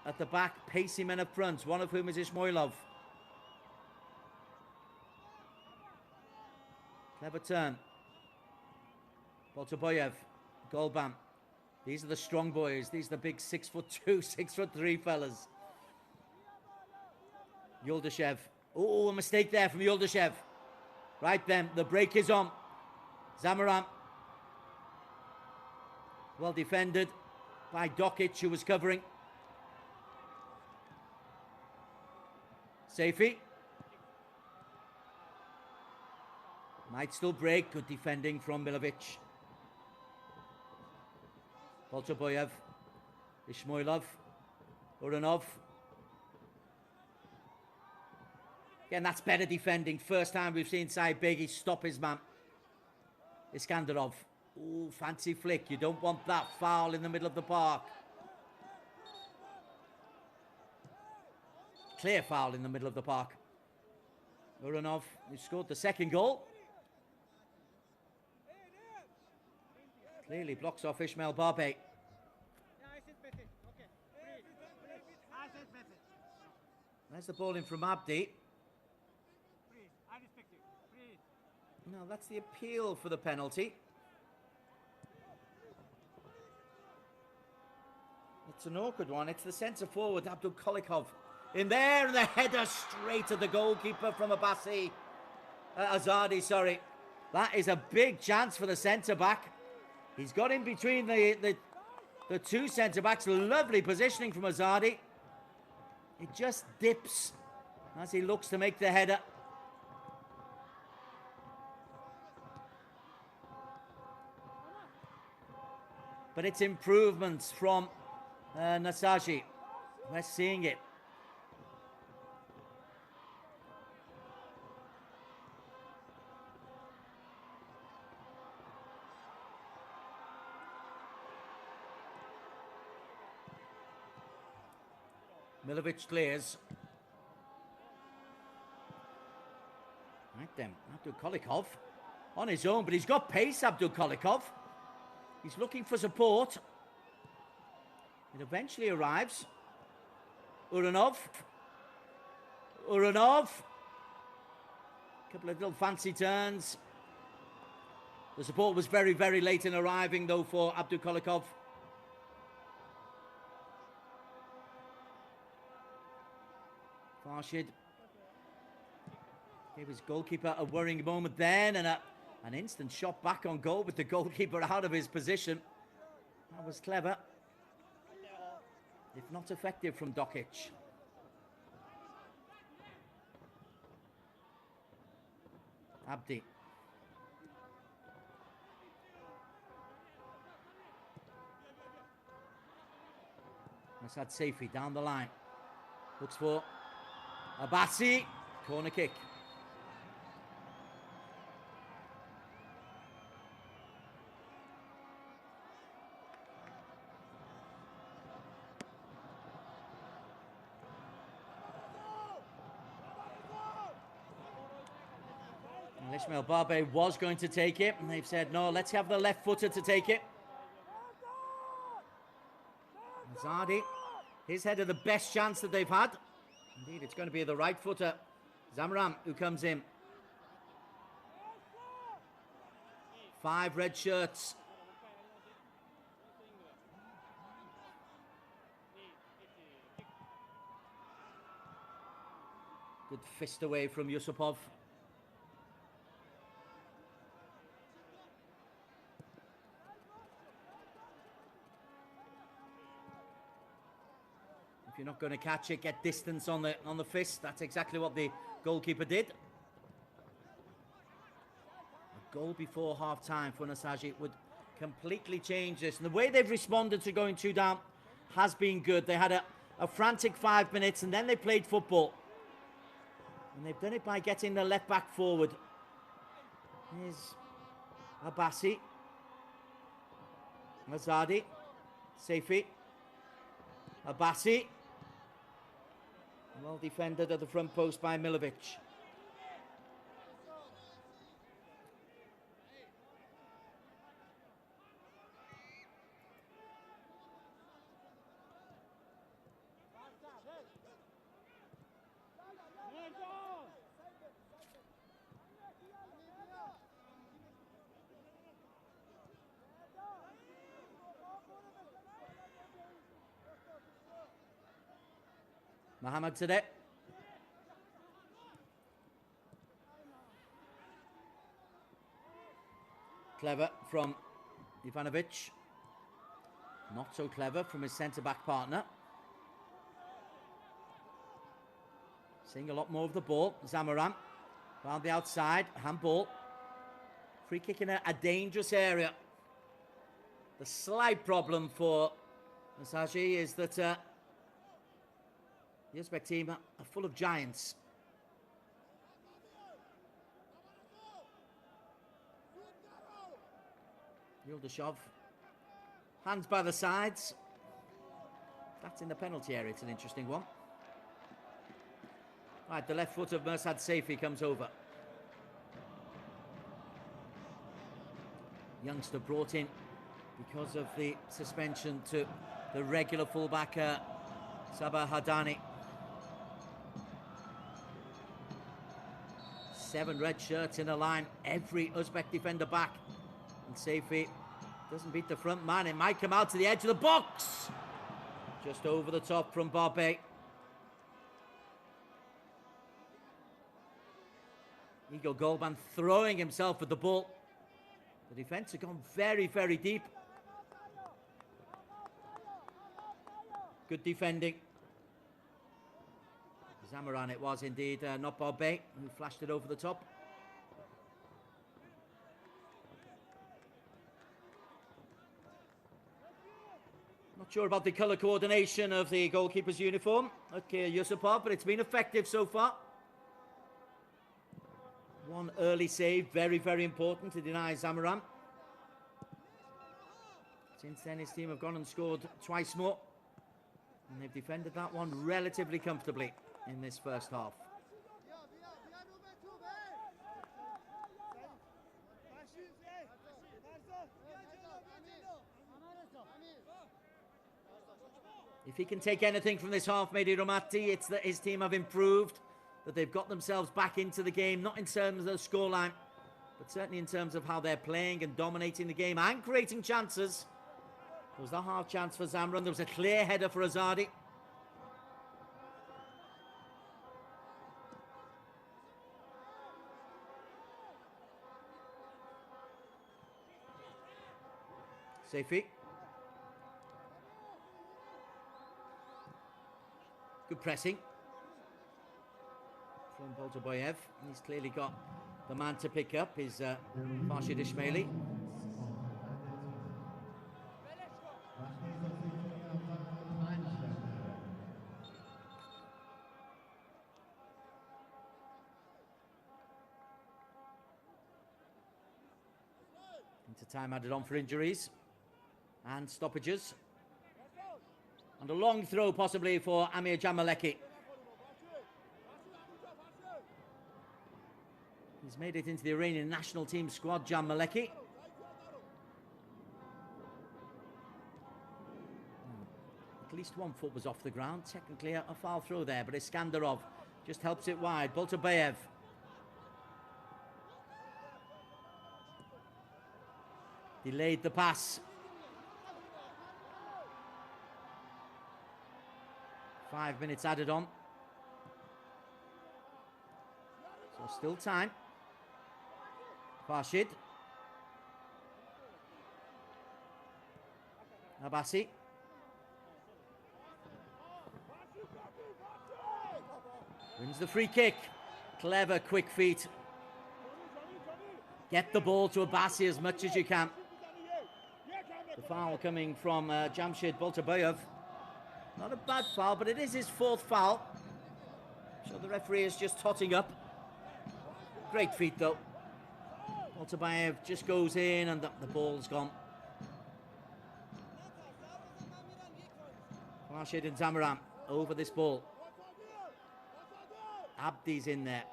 at the back, pacey men up front, one of whom is Ismailov. Clever turn. Boltoboyev, Golban. These are the strong boys. These are the big 6'2", 6'3" fellas. Yuldashev. Oh, a mistake there from Yuldashev. Right then, the break is on. Zamaram. Well defended by Dokic, who was covering. Saifi. Might still break. Good defending from Milovic. Poltoboyev. Ishmoilov. Uranov. Again, that's better defending. First time we've seen Saibegi stop his man. Iskandarov. Ooh, fancy flick. You don't want that foul in the middle of the park. Clear foul in the middle of the park. Uranov, who scored the second goal. Clearly blocks off Ismail Barbe. There's the ball in from Abdi. No, that's the appeal for the penalty. It's an awkward one. It's the centre forward, Abdul Kolikov. In there, and the header straight at the goalkeeper from Abbasi. Azadi, sorry. That is a big chance for the centre-back. He's got in between the two centre-backs. Lovely positioning from Azadi. It just dips as he looks to make the header. But it's improvements from Nassaji. We're seeing it. Milovic clears. Right then, Abdul Kolikov on his own, but he's got pace, Abdul Kolikov. He's looking for support. It eventually arrives. Uranov. Uranov. Couple of little fancy turns. The support was very, very late in arriving, though, for Abdul Kolikov. Farshid gave his goalkeeper a worrying moment then, and an instant shot back on goal with the goalkeeper out of his position. That was clever, if not effective, from Dokic. Abdi. Nasad Saifi down the line. Looks for Abbasi. Corner kick. Ismail Barbe was going to take it, and they've said, no, let's have the left footer to take it. Zadi, his header the best chance that they've had. Indeed, it's going to be the right footer, Zamaram, who comes in. 5 red shirts. Good fist away from Yusupov. You're not going to catch it, get distance on the fist. That's exactly what the goalkeeper did. A goal before half-time for Nassaji would completely change this. And the way they've responded to going 2 down has been good. They had a frantic 5 minutes, and then they played football. And they've done it by getting the left back forward. Here's Abbasi. Azadi. Saifi. Abbasi. Well defended at the front post by Milovic. Mohamed Sadeh. Clever from Ivanovic. Not so clever from his centre-back partner. Seeing a lot more of the ball. Zamaran around the outside. Handball. Free kick in a dangerous area. The slight problem for Nassaji is that the Uzbek team are full of giants. Yuldashov. Hands by the sides. That's in the penalty area. It's an interesting one. Right, the left foot of Mirsad Saifi comes over. Youngster brought in because of the suspension to the regular fullback Sabah Hadani. 7 red shirts in a line. Every Uzbek defender back. And Saifi doesn't beat the front man. It might come out to the edge of the box. Just over the top from Barbe. Igor Golban throwing himself at the ball. The defence have gone very, very deep. Good defending. Zamaran it was indeed, not Barbe, who flashed it over the top. Not sure about the colour coordination of the goalkeeper's uniform. Okay, Yusupov, but it's been effective so far. One early save, very, very important to deny Zamaran. Since then, his team have gone and scored twice more. And they've defended that one relatively comfortably in this first half. If he can take anything from this half, Mehdi Romati, it's that his team have improved, that they've got themselves back into the game, not in terms of the scoreline, but certainly in terms of how they're playing and dominating the game and creating chances. There was the half chance for Zamaran. There was a clear header for Azadi. Saifi. Good pressing from Boltaboyev. He's clearly got the man to pick up, is Farshid Ismaili. Into time added on for injuries and stoppages. And a long throw possibly for Amir Jamaleki. He's made it into the Iranian national team squad, Jamaleki. At least one foot was off the ground. Technically a foul throw there, but Iskandarov just helps it wide. Boltabayev. Delayed the pass. 5 minutes added on. So still time. Farshid. Abassi. Wins the free kick. Clever, quick feet. Get the ball to Abassi as much as you can. The foul coming from Jamshid Boltabayev. Not a bad foul, but it is his 4th foul. So the referee is just totting up. Great feet though. Boltabayev just goes in and the ball's gone. Farshid and Zamaran over this ball. Abdi's in there.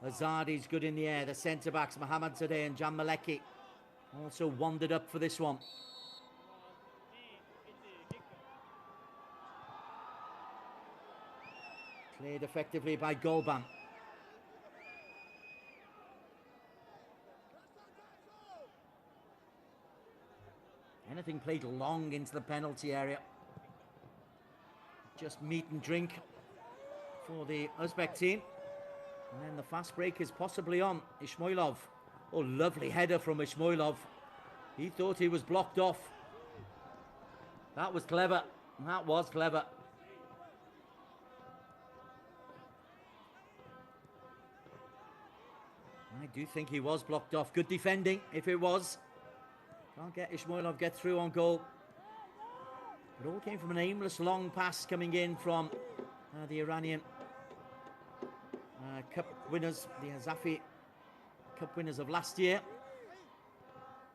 Azadi's good in the air. The centre-backs, Mohammad Zadeh and Jan Maleki, also wandered up for this one. Cleared effectively by Golban. Anything played long into the penalty area. Just meat and drink for the Uzbek team. And then the fast break is possibly on. Ismoilov. Oh, lovely header from Ismoilov. He thought he was blocked off. That was clever. That was clever. I do think he was blocked off. Good defending, if it was. Can't get Ismailov get through on goal. It all came from an aimless long pass coming in from the Iranian Cup winners, the Hazafi Cup winners of last year.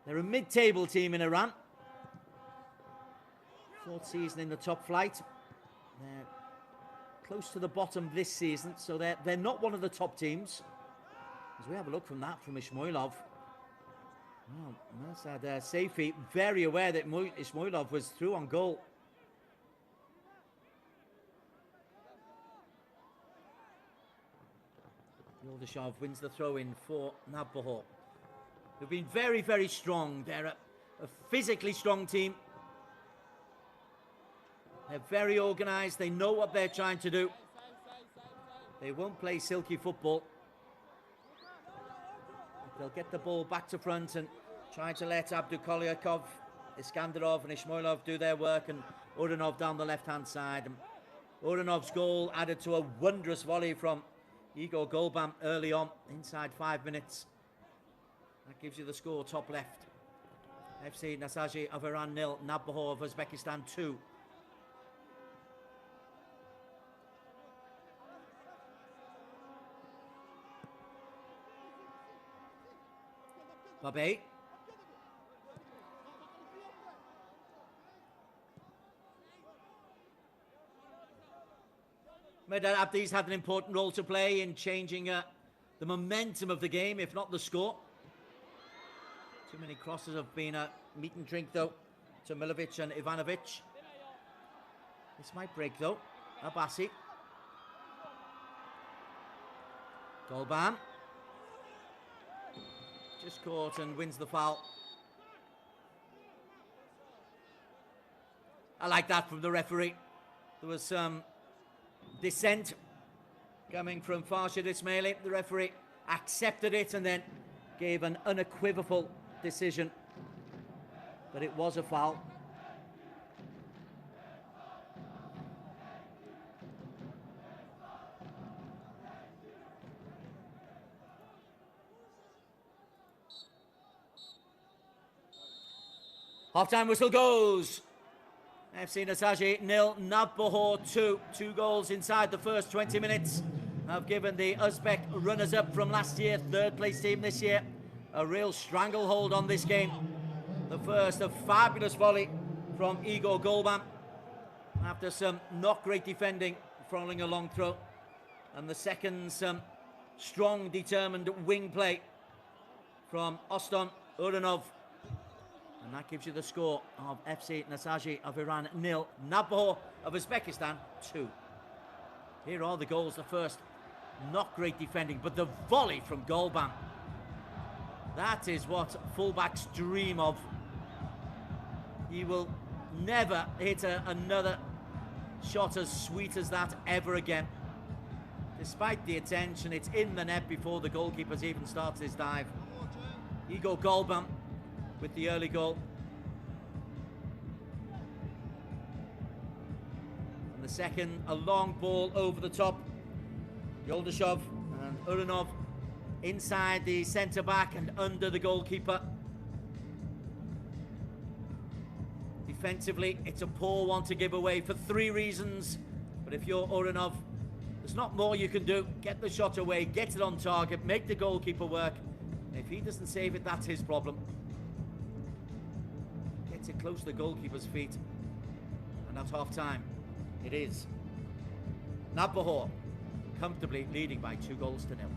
They're a mid-table team in Iran. 4th season in the top flight. They're close to the bottom this season, so they're not one of the top teams. As we have a look from that from Ismailov. Well, Nassaji Saifi very aware that Ismailov was through on goal. Yoldashov wins the throw-in for Navbahor. They've been very, very strong. They're a physically strong team. They're very organised. They know what they're trying to do. They won't play silky football. They'll get the ball back to front and try to let Abdukolyakov, Iskandarov and Ismailov do their work, and Uranov down the left-hand side. And Uranov's goal added to a wondrous volley from Igor Golban early on, inside 5 minutes. That gives you the score top left. FC Nassaji of Iran 0, Navbahor of Uzbekistan 2. Babe. Medad Abdi's had an important role to play in changing the momentum of the game, if not the score. Too many crosses have been a meat and drink, though, to Milovic and Ivanovic. This might break, though. Abbasi. Golban. Just caught and wins the foul. I like that from the referee. There was some dissent coming from Farshid Ismaili. The referee accepted it and then gave an unequivocal decision that it was a foul. Half-time whistle goes. FC Nassaji 0, Navbahor 2. 2 goals inside the first 20 minutes have given the Uzbek runners-up from last year, 3rd place team this year, a real stranglehold on this game. The first, a fabulous volley from Igor Golban after some not great defending following a long throw. And the second, some strong, determined wing play from Oston Uranov. And that gives you the score of FC Nassaji of Iran 0, Navbahor of Uzbekistan 2. Here are the goals. The first, not great defending, but the volley from Golban. That is what fullbacks dream of. He will never hit another shot as sweet as that ever again. Despite the attention, it's in the net before the goalkeeper even starts his dive. Igor Golban with the early goal. And the second, a long ball over the top. Yoldashov and Uranov inside the centre-back and under the goalkeeper. Defensively, it's a poor one to give away for 3 reasons. But if you're Uranov, there's not more you can do. Get the shot away, get it on target, make the goalkeeper work. If he doesn't save it, that's his problem. Gets it close to the goalkeeper's feet. And at half-time, it is Navbahor comfortably leading by 2 goals to 0.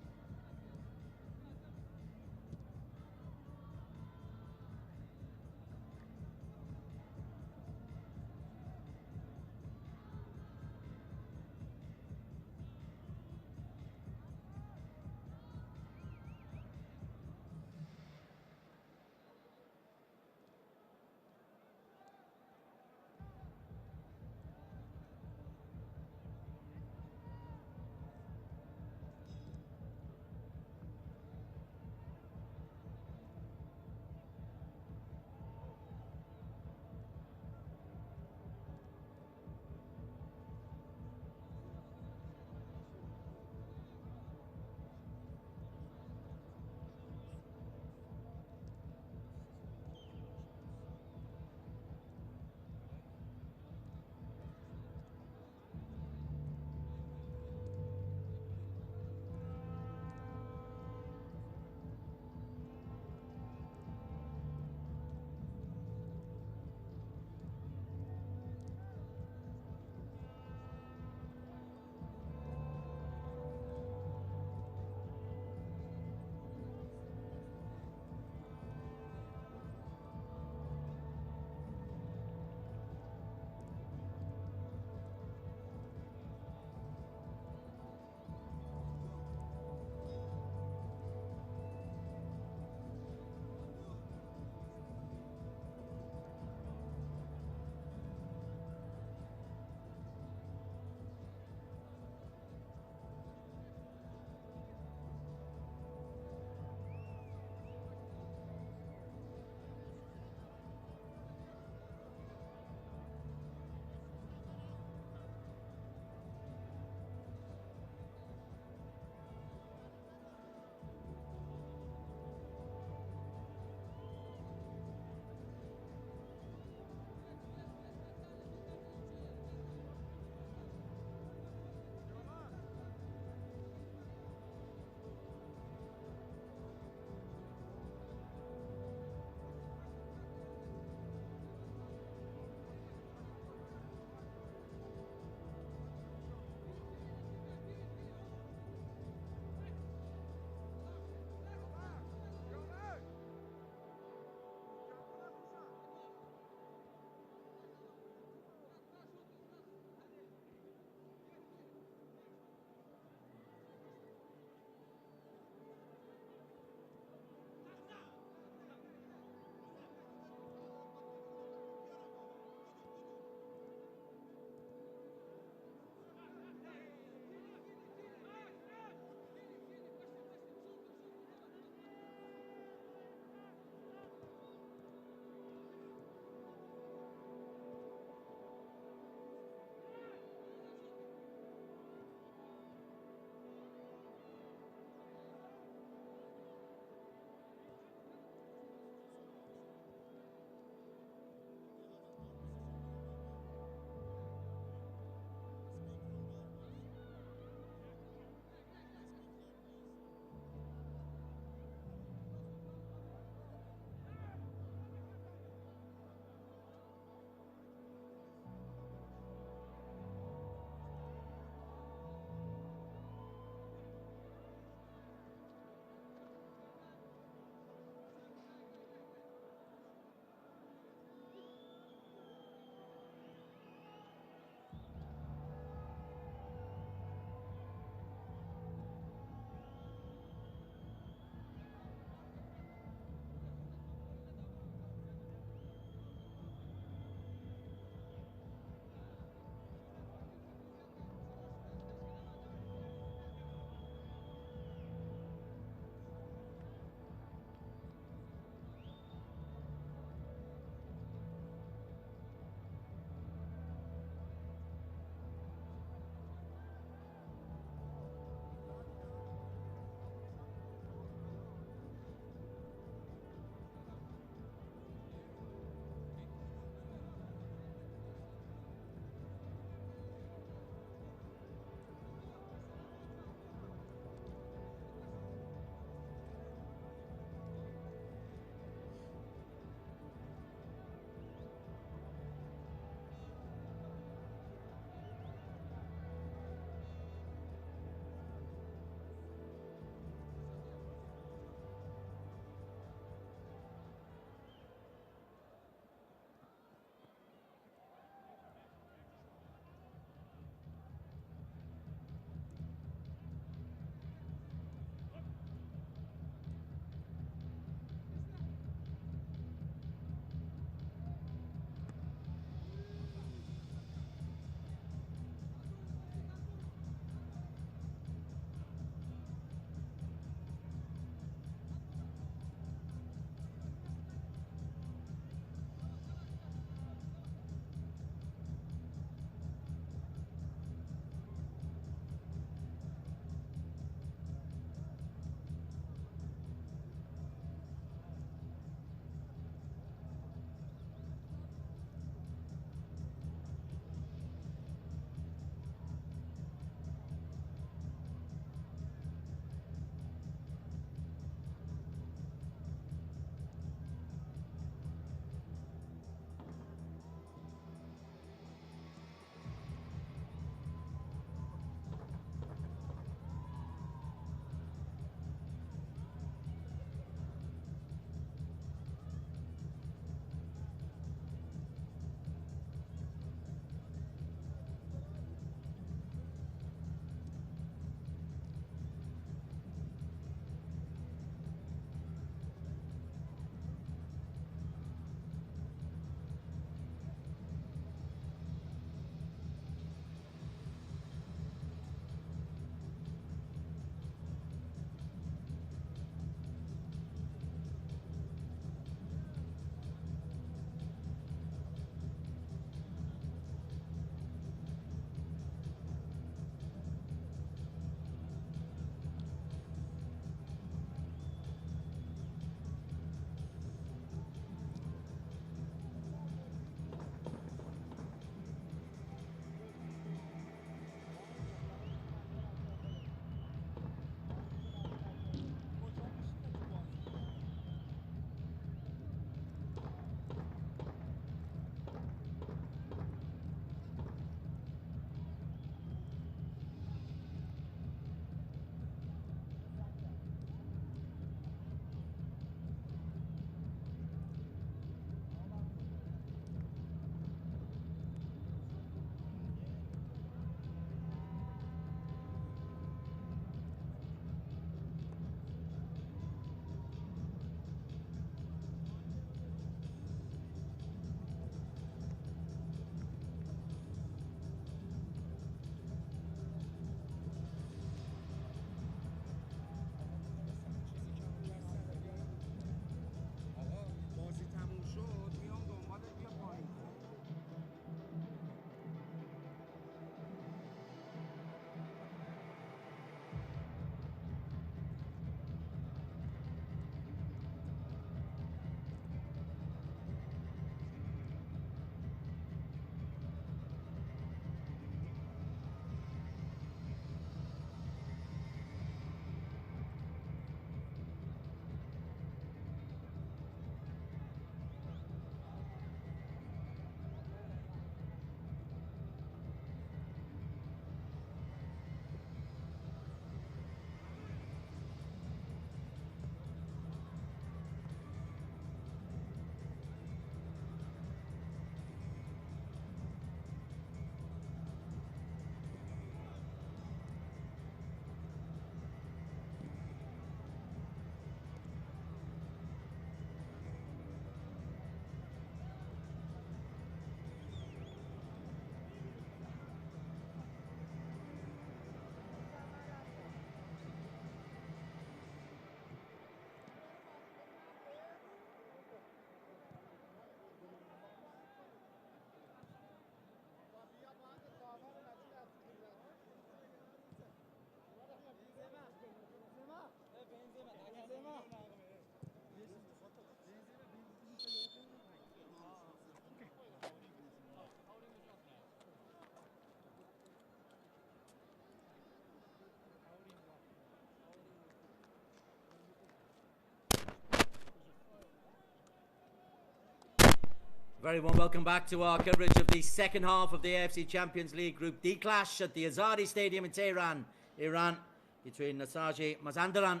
Very warm welcome back to our coverage of the second half of the AFC Champions League Group D clash at the Azadi Stadium in Tehran, Iran, between Nassaji Mazandaran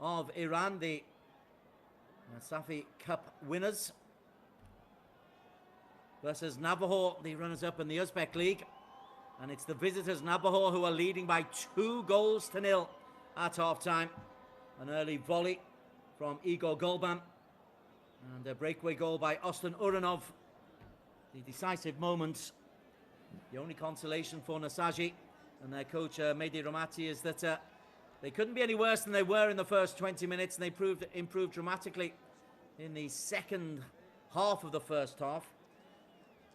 of Iran, the AFC Cup winners, versus Navbahor, the runners-up in the Uzbek League. And it's the visitors, Navbahor, who are leading by 2-0 at half-time. An early volley from Igor Golban and a breakaway goal by Ostan Uranov. The decisive moments. The only consolation for Nassaji and their coach Mehdi Ramati is that they couldn't be any worse than they were in the first 20 minutes, and they improved dramatically in the second half of the first half.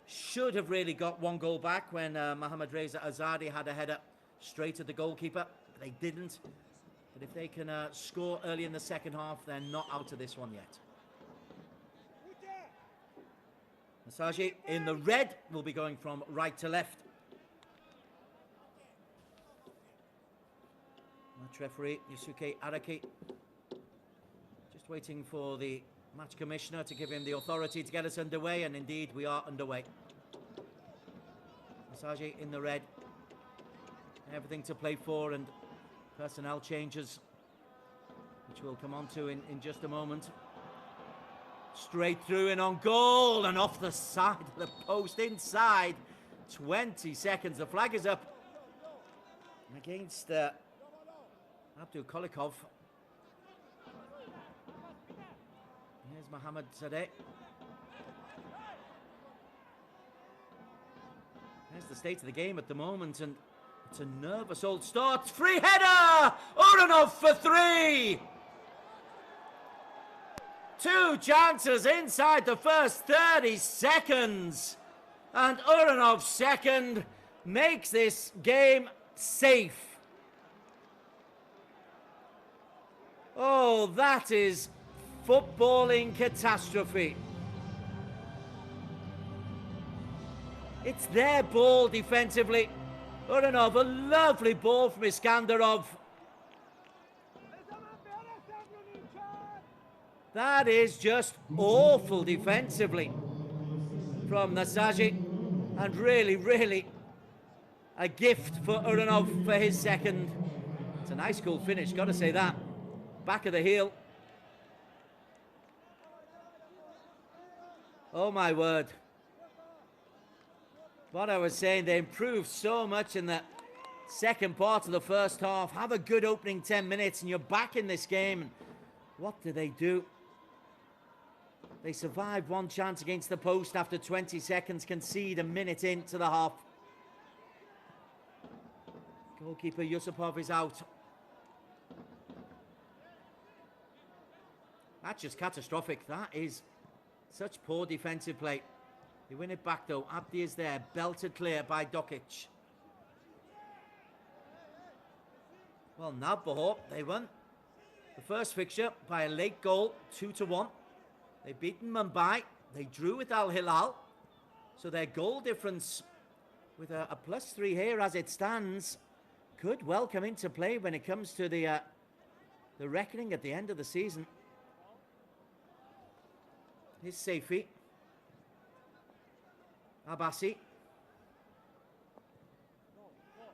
Should have really got 1 goal back when Mohammad Reza Azadi had a header straight at the goalkeeper. They didn't. But if they can score early in the second half, they're not out of this one yet. Nassaji in the red will be going from right to left. Match referee Yusuke Araki just waiting for the match commissioner to give him the authority to get us underway, and indeed we are underway. Nassaji in the red. Everything to play for, and personnel changes, which we'll come on to in just a moment. Straight through and on goal, and off the side of the post, inside 20 seconds. The flag is up against Abdul Kolikov. Here's Mohammad Sadeh. There's the state of the game at the moment, and it's a nervous old start. Free header! Uranov for 3! 2 chances inside the first 30 seconds. And Uranov's second makes this game safe. Oh, that is footballing catastrophe. It's their ball defensively. Uranov, a lovely ball from Iskandarov. That is just awful defensively from Nassaji, and really a gift for Uranov for his second. It's a nice goal finish, got to say that. Back of the heel. Oh my word. What I was saying, they improved so much in the second part of the first half. Have a good opening 10 minutes and you're back in this game. What do? They survived 1 chance against the post after 20 seconds, concede a minute into the half. Goalkeeper Yusupov is out. That's just catastrophic. That is such poor defensive play. They win it back though. Abdi is there, belted clear by Dokic. Well, Navbahor, they won the first fixture by a late goal, 2-1. They've beaten Mumbai. They drew with Al Hilal. So their goal difference, with a +3 here as it stands, could well come into play when it comes to the reckoning at the end of the season. Here's Saifi. Abbasi.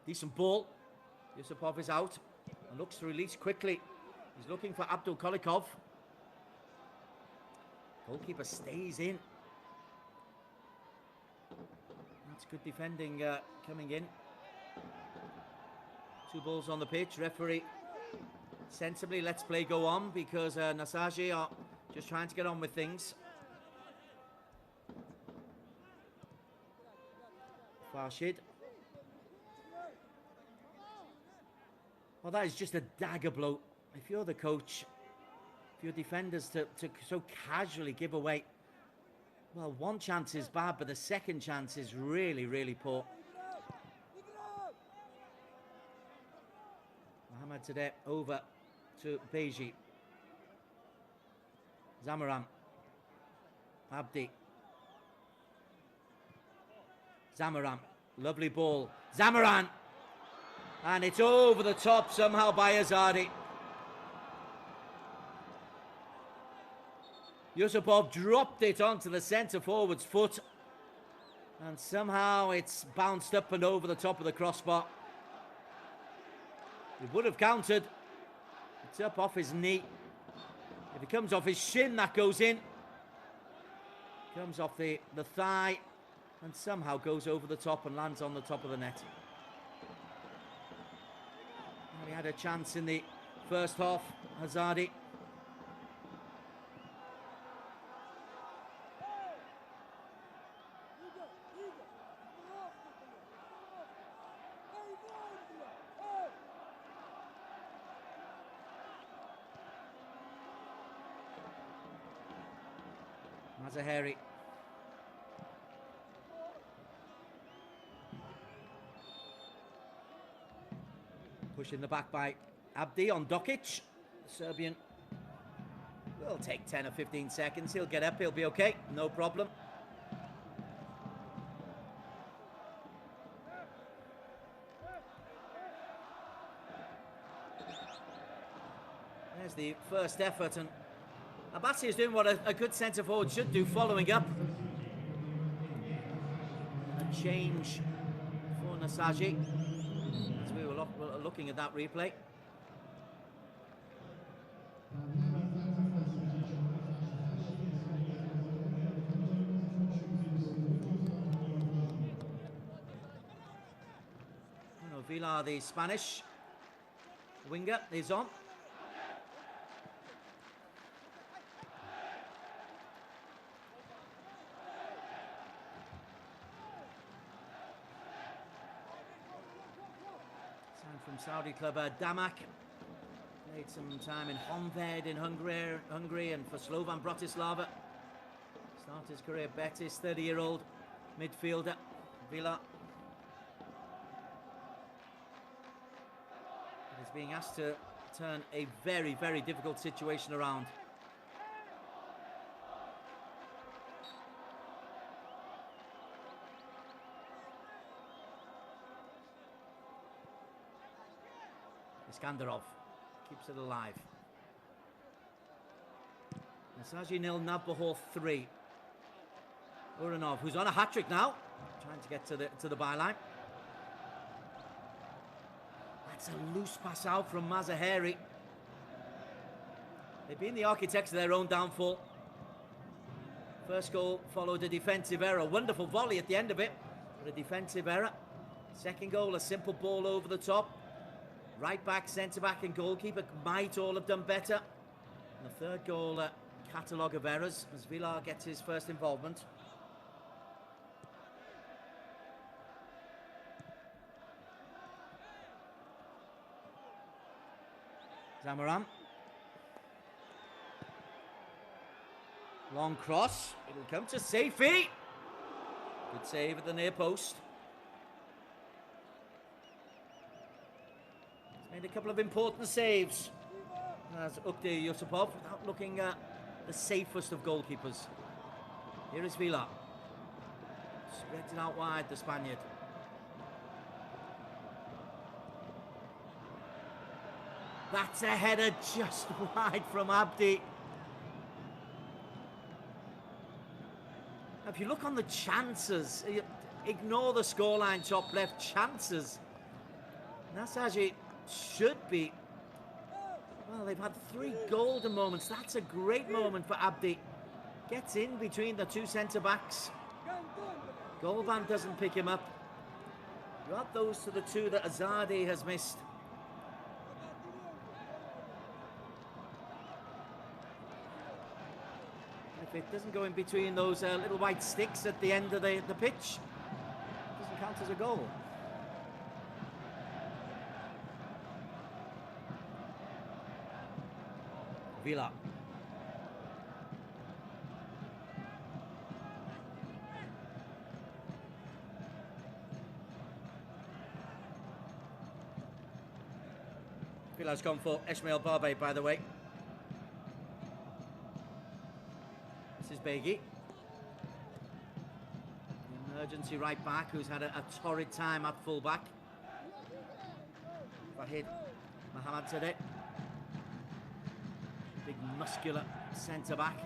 Decent ball. Yusupov is out and looks to release quickly. He's looking for Abdul Kolikov. Goalkeeper stays in. That's good defending coming in. 2 balls on the pitch. Referee sensibly lets play go on because Nassaji are just trying to get on with things. Farshid. Well, that is just a dagger blow. If you're the coach, for your defenders to so casually give away, well, 1 chance is bad, but the second chance is really poor. Mohammad Sadeh over to Beji. Zamaran. Abdi. Zamaran. Lovely ball. Zamaran. And it's over the top somehow by Azadi. Yusupov dropped it onto the centre forward's foot, and somehow it's bounced up and over the top of the crossbar. It would have counted. It's up off his knee. If it comes off his shin, that goes in. Comes off the thigh and somehow goes over the top and lands on the top of the net. Well, he had a chance in the first half, Hazardi. Mazaheri. Pushing the back by Abdi on Dokic. The Serbian will take 10 or 15 seconds. He'll get up, he'll be okay, no problem. There's the first effort, and Abbasi is doing what a good centre forward should do, following up. A change for Nassaji, as we were looking at that replay. Vila, the Spanish winger, is on. From Saudi club Damak, played some time in Honved in Hungary and for Slovan Bratislava. Started his career at Betis, 30-year-old midfielder, Vila. He's being asked to turn a very, very difficult situation around. Iskandarov keeps it alive. Nassaji 0, Navbahor 3. Uranov, who's on a hat-trick now, trying to get to the byline. That's a loose pass out from Mazaheri. They've been the architects of their own downfall. First goal followed a defensive error. Wonderful volley at the end of it, but a defensive error. Second goal, a simple ball over the top. Right back, centre back and goalkeeper might all have done better. And the third goal, a catalogue of errors as Villar gets his first involvement. Zamaran. Long cross. It'll come to Saifi. Good save at the near post. Made a couple of important saves as Ukhti Yusupov, without looking the safest of goalkeepers. Here is Vila. Spreads it out wide, the Spaniard. That's a header just wide from Abdi. If you look on the chances, ignore the scoreline top left, chances. Nassaji should be, well, they've had 3 golden moments. That's a great moment for Abdi. Gets in between the 2 centre-backs. Golban doesn't pick him up. You add those to the 2 that Azadi has missed. If it doesn't go in between those little white sticks at the end of the pitch, it doesn't count as a goal. Vila. Vila's gone for Ismail Barbe, by the way. This is Beghi. The emergency right back who's had a torrid time at full back. Fahid Mohammad Sadeh. Big muscular centre back.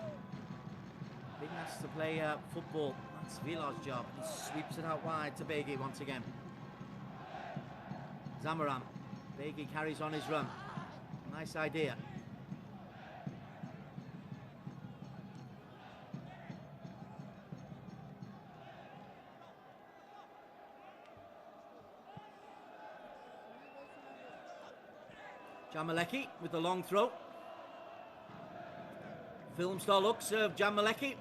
Being asked to play football. That's Vilar's job. He sweeps it out wide to Beghi once again. Zamaran. Beghi carries on his run. Nice idea. Jamaleki with the long throw. Film star looks of Jamaleki.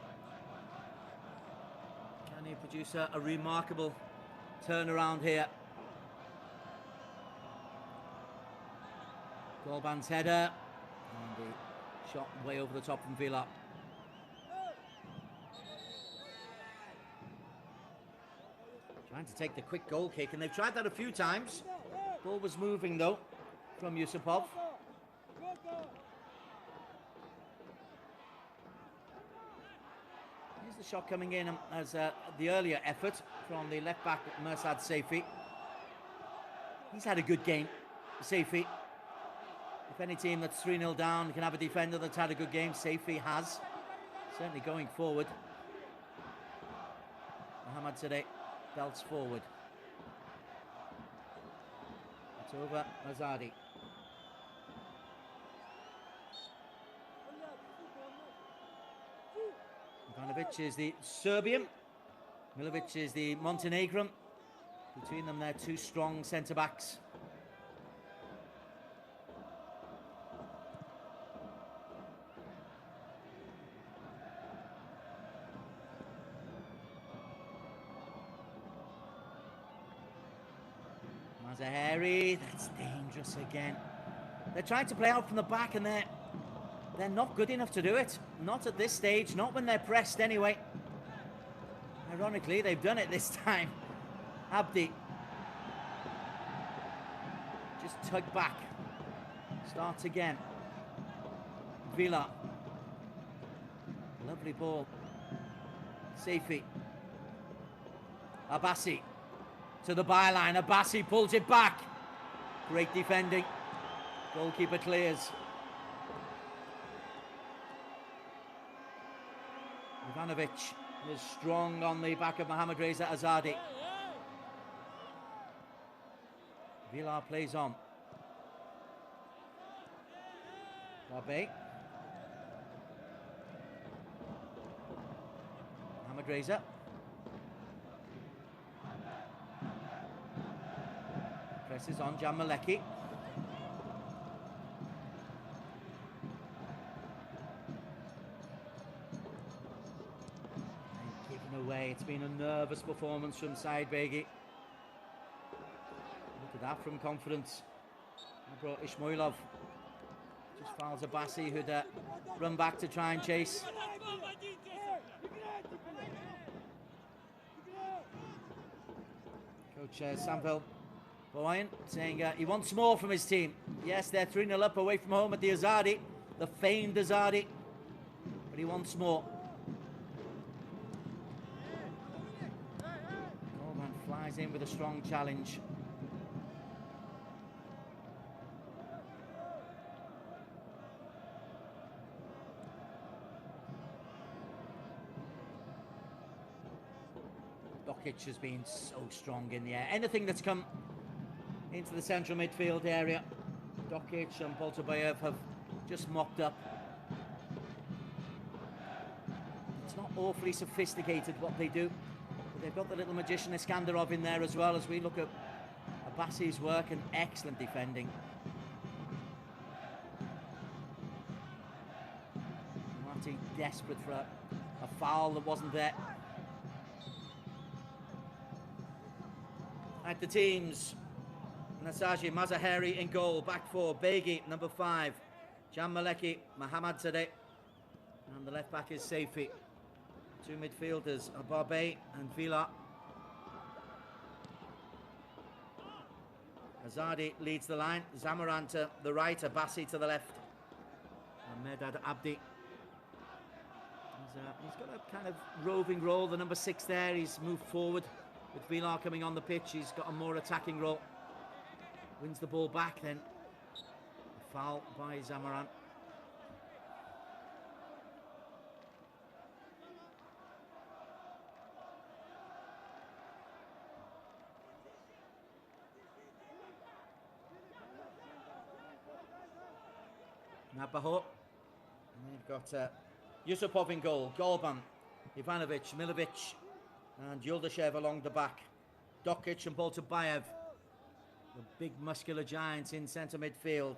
Can he produce a remarkable turnaround here? Golban's header. And the shot way over the top from Vila. Trying to take the quick goal kick, and they've tried that a few times. Ball was moving though from Yusupov. Here's the shot coming in as the earlier effort from the left back Mursad Saifi. He's had a good game, Saifi. If any team that's 3-0 down can have a defender that's had a good game, Saifi has. Certainly going forward. Mohamed Sadeh belts forward. It's over Mazadi. Ivanovic is the Serbian. Milovic is the Montenegrin. Between them, they're two strong centre-backs. Mazaheri, that's dangerous again. They're trying to play out from the back, and they're not good enough to do it. Not at this stage, not when they're pressed anyway. Ironically, they've done it this time. Abdi. Just tug back. Starts again. Vila. Lovely ball. Saifi. Abbasi. To the byline. Abbasi pulls it back. Great defending. Goalkeeper clears. Ivanovic is strong on the back of Mohamed Reza Azadi. Vilar plays on. Barbe. Mohamed Reza. Presses on Jamaleki. Away. It's been a nervous performance from Said Beghi. Look at that from confidence. I brought Ishmoilov. Just fouls Abbasi, who'd run back to try and chase. Coach Samuel Boyan saying he wants more from his team. Yes, they're 3-0 up away from home at the Azadi, the famed Azadi, but he wants more. Flies in with a strong challenge. Dokic has been so strong in the air. Anything that's come into the central midfield area, Dokic and Boltabayev have just mopped up. It's not awfully sophisticated what they do. They've got the little magician Iskandarov in there as well. As we look at Abbasi's work and excellent defending. Marty desperate for a foul that wasn't there. At the teams, Nassaji, Mazaheri in goal. Back four, Beghi, number 5. Jamaleki, Mohamed Sadeh. And the left back is Saifi. Two midfielders, Barbe and Vila. Azadi leads the line. Zamaran to the right, Abbasi to the left. And Medad Abdi. He's got a kind of roving role, the number 6 there. He's moved forward with Vila coming on the pitch. He's got a more attacking role. Wins the ball back then. A foul by Zamaran. Navbahor. And they've got Yusupov in goal, Golban, Ivanovic, Milovic, and Yuldashev along the back. Dokic and Boltabayev, the big muscular giants in centre midfield.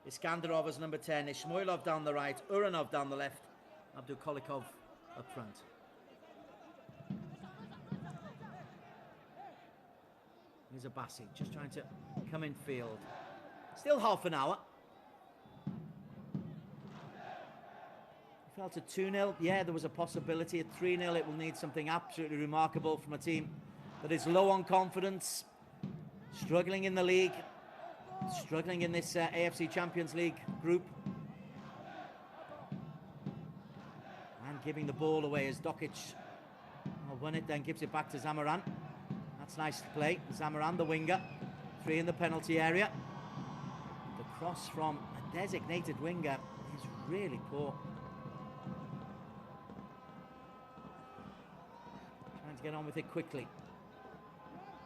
Iskandarov as number 10, Ishmoilov down the right, Uranov down the left, Abdukolikov up front. Here's Abassi, just trying to come in field. Still half an hour. Felt at 2-0. Yeah, there was a possibility. At 3-0, it will need something absolutely remarkable from a team that is low on confidence, struggling in the league, struggling in this AFC Champions League group. And giving the ball away as Dokic won it, then gives it back to Zamaran. That's nice to play. Zamaran, the winger, 3 in the penalty area. The cross from a designated winger is really poor. Trying to get on with it quickly.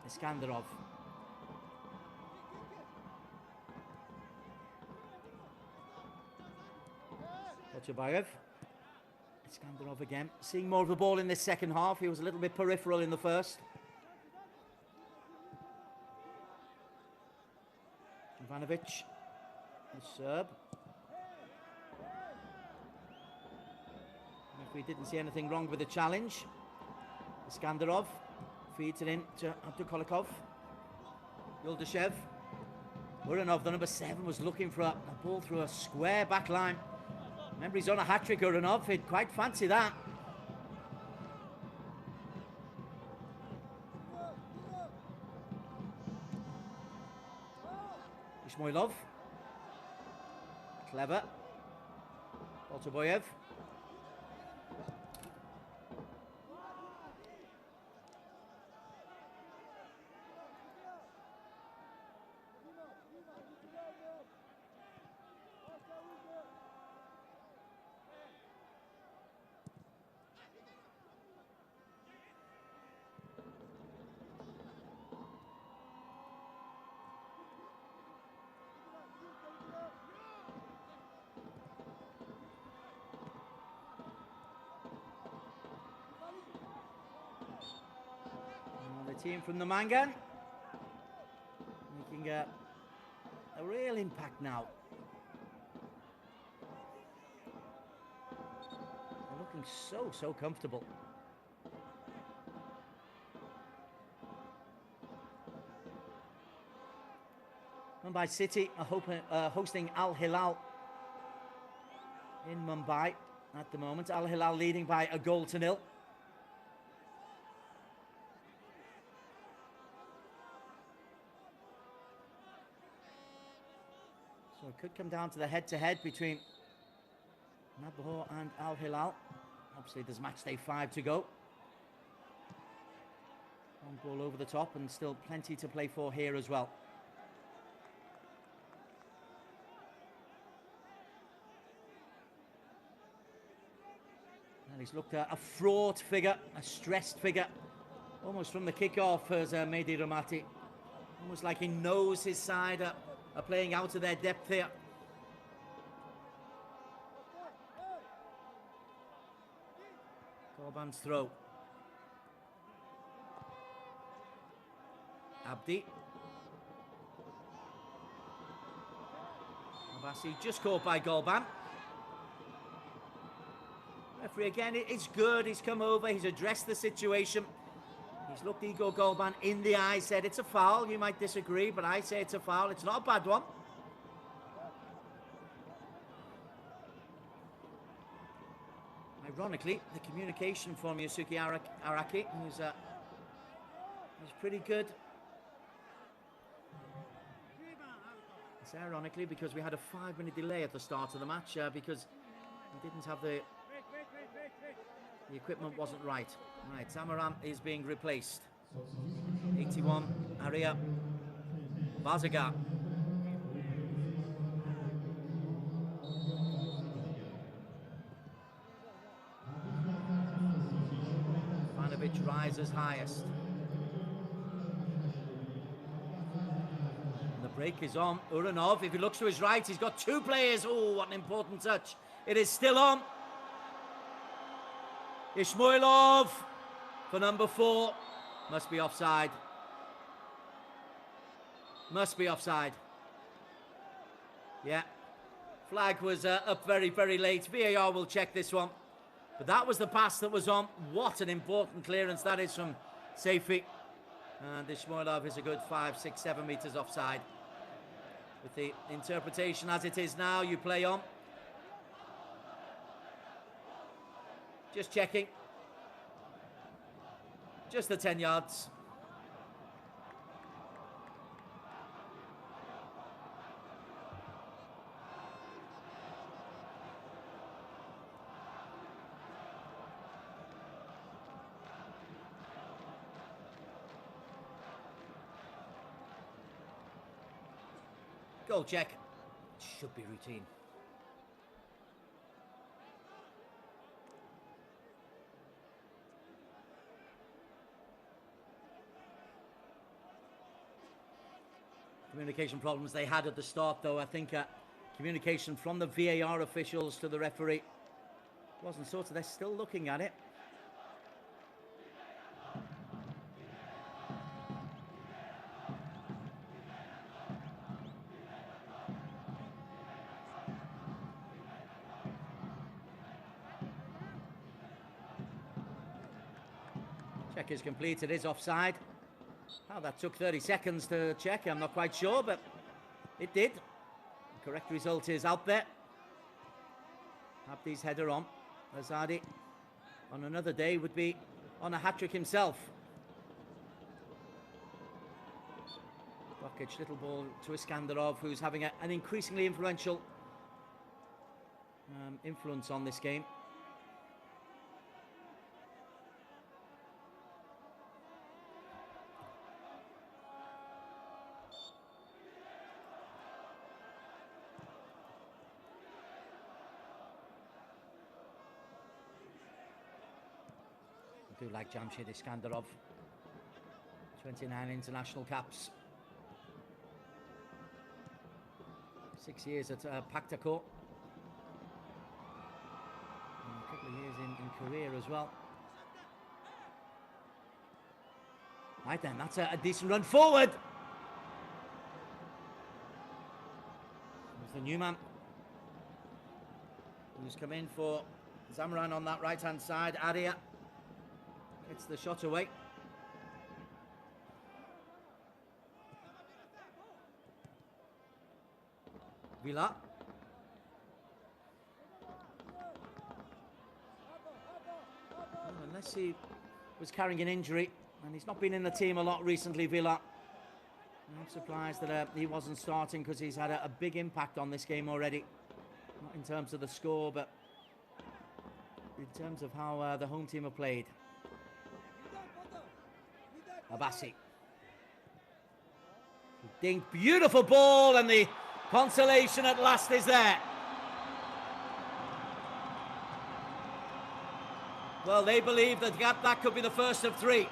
Iskandarov. Boltabayev. Iskandarov again. Seeing more of the ball in this second half. He was a little bit peripheral in the first. Ivanovic, the Serb. If we didn't see anything wrong with the challenge. Iskandarov feeds it in to Abdukolikov. Yuldashev. Uranov, the number 7, was looking for a ball through a square back line. Remember, he's on a hat-trick, Uranov. He'd quite fancy that. Ishmoilov. Clever. Boltabayev. Team from the Mangan making a real impact now. They're looking so comfortable. Mumbai City are hosting Al Hilal in Mumbai at the moment. Al Hilal leading by a 1-0. So it could come down to the head-to-head between Navbahor and Al Hilal. Obviously, there's match day 5 to go. One ball over the top and still plenty to play for here as well. And he's looked at a fraught figure, a stressed figure, almost from the kick-off as Mehdi Ramati. Almost like he knows his side are playing out of their depth here. Golban's throw. Abdi. Abassi just caught by Golban. Referee again, it's good. He's come over, he's addressed the situation. He's looked Igor Golban in the eye, said it's a foul. You might disagree, but I say it's a foul. It's not a bad one. Ironically, the communication from Yusuke Araki was pretty good. It's ironically because we had a 5-minute delay at the start of the match because we didn't have the equipment wasn't right. Right, Zamaran is being replaced. 81, Aria Vazaga. Ivanovic rises highest. And the Break is on. Uranov, if he looks to his right, he's got two players. Oh, what an important touch. It is still on. Ismailov for number 4. Must be offside. Must be offside. Yeah. Flag was up very, very late. VAR will check this one. But that was the pass that was on. What an important clearance that is from Saifi. And Ismailov is a good 5, 6, 7 metres offside. With the interpretation as it is now, you play on. Just checking. Just the 10 yards. Goal check. Should be routine. Communication problems they had at the start, though. I think communication from the VAR officials to the referee wasn't sorted. They're still looking at it. Check is complete. It is offside. How that took 30 seconds to check, I'm not quite sure, but it did. The correct result is out there. Abdi's header on. Azadi on another day would be on a hat-trick himself. Dokic, little ball to Iskandarov, who's having an increasingly influential influence on this game. I do like Jamshid Iskandarov. 29 international caps. 6 years at Paktakor. And a couple of years in career as well. Right then, that's a decent run forward. There's the new man who's come in for Zamran on that right-hand side. Aria gets the shot away. Villa. Well, unless he was carrying an injury, and he's not been in the team a lot recently, Villa. I'm surprised that he wasn't starting, because he's had a big impact on this game already. Not in terms of the score, but in terms of how the home team have played. Abassi. Dink, beautiful ball, and the consolation at last is there. Well, they believe that that could be the first of 3.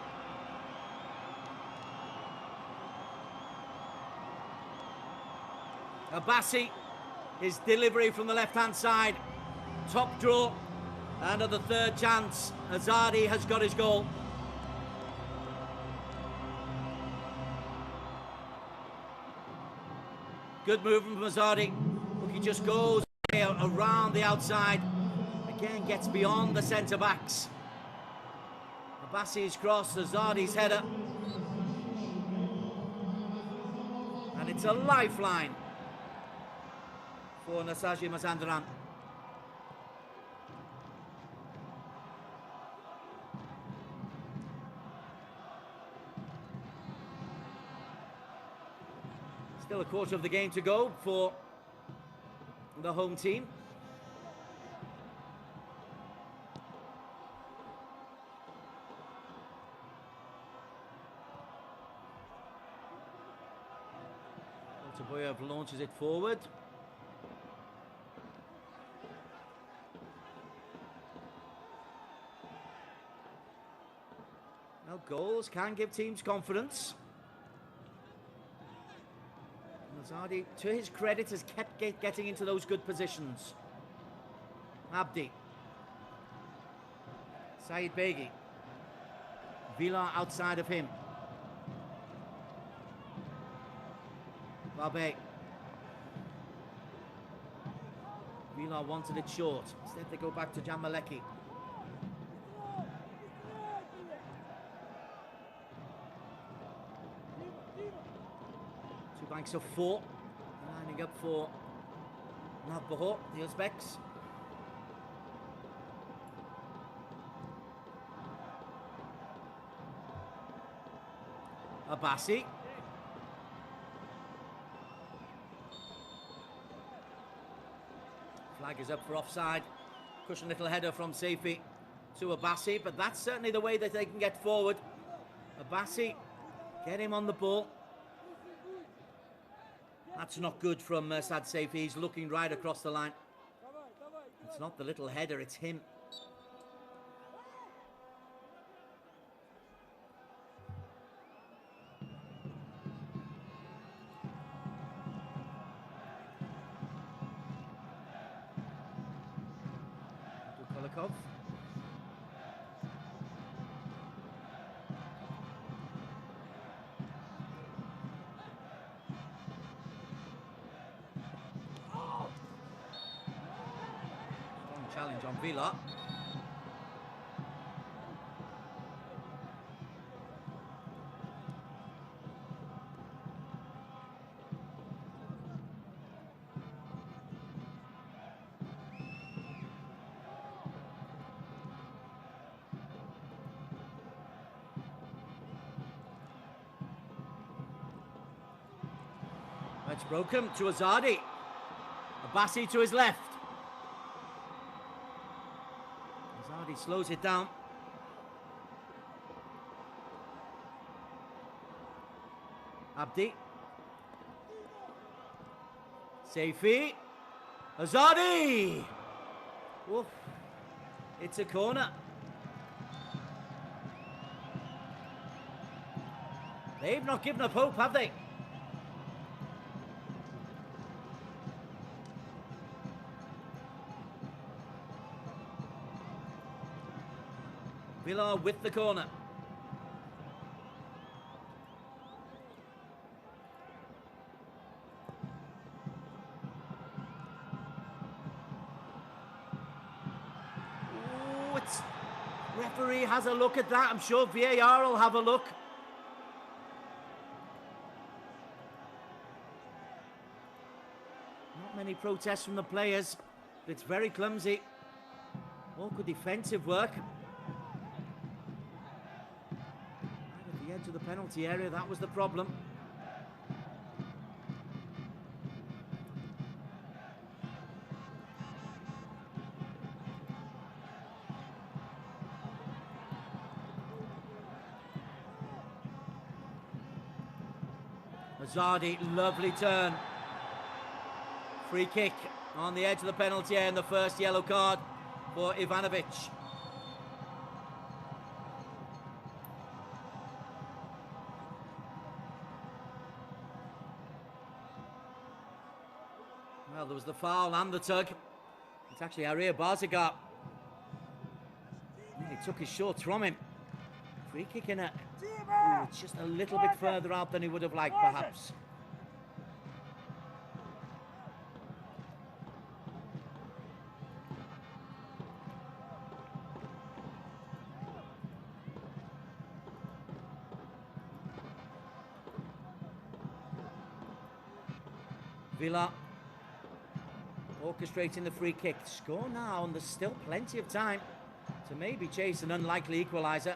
Abassi, his delivery from the left-hand side, top draw, and at the third chance, Azadi has got his goal. Good movement from Azadi. Look, he just goes around the outside. Again, gets beyond the centre-backs. Abassi's cross, Azadi's header. And it's a lifeline for Nassaji Mazandaran. Still a quarter of the game to go for the home team. Taboyev launches it forward. Now goals can give teams confidence. Azadi, to his credit, has kept getting into those good positions. Abdi. Saeed Beghi. Villa outside of him. Babe. Villa wanted it short. Instead they go back to Jamaleki. Two banks of four. Lining up for Navbahor, the Uzbeks. Abbasi. Flag is up for offside. Cushion little header from Saifi to Abbasi, but that's certainly the way that they can get forward. Abbasi, get him on the ball. That's not good from Sad Saifi. He's looking right across the line. It's not the little header, it's him. Kulikov. Strong challenge on Villa. It's broken to Azadi. Abbasi to his left. Azadi slows it down. Abdi. Saifi. Azadi! Oof. It's a corner. They've not given up hope, have they? Villa with the corner. Ooh, referee has a look at that. I'm sure VAR will have a look. Not many protests from the players, but it's very clumsy. Awkward defensive work. To the penalty area, that was the problem. Azadi, lovely turn. Free kick on the edge of the penalty area, and the first yellow card for Ivanovic. Well, there was the foul and the tug. It's actually Aria Barzagar. He took his shorts from him. Free kick in it. It's just a little bit further out than he would have liked, perhaps. Villa orchestrating the free kick. Score now, and there's still plenty of time to maybe chase an unlikely equaliser.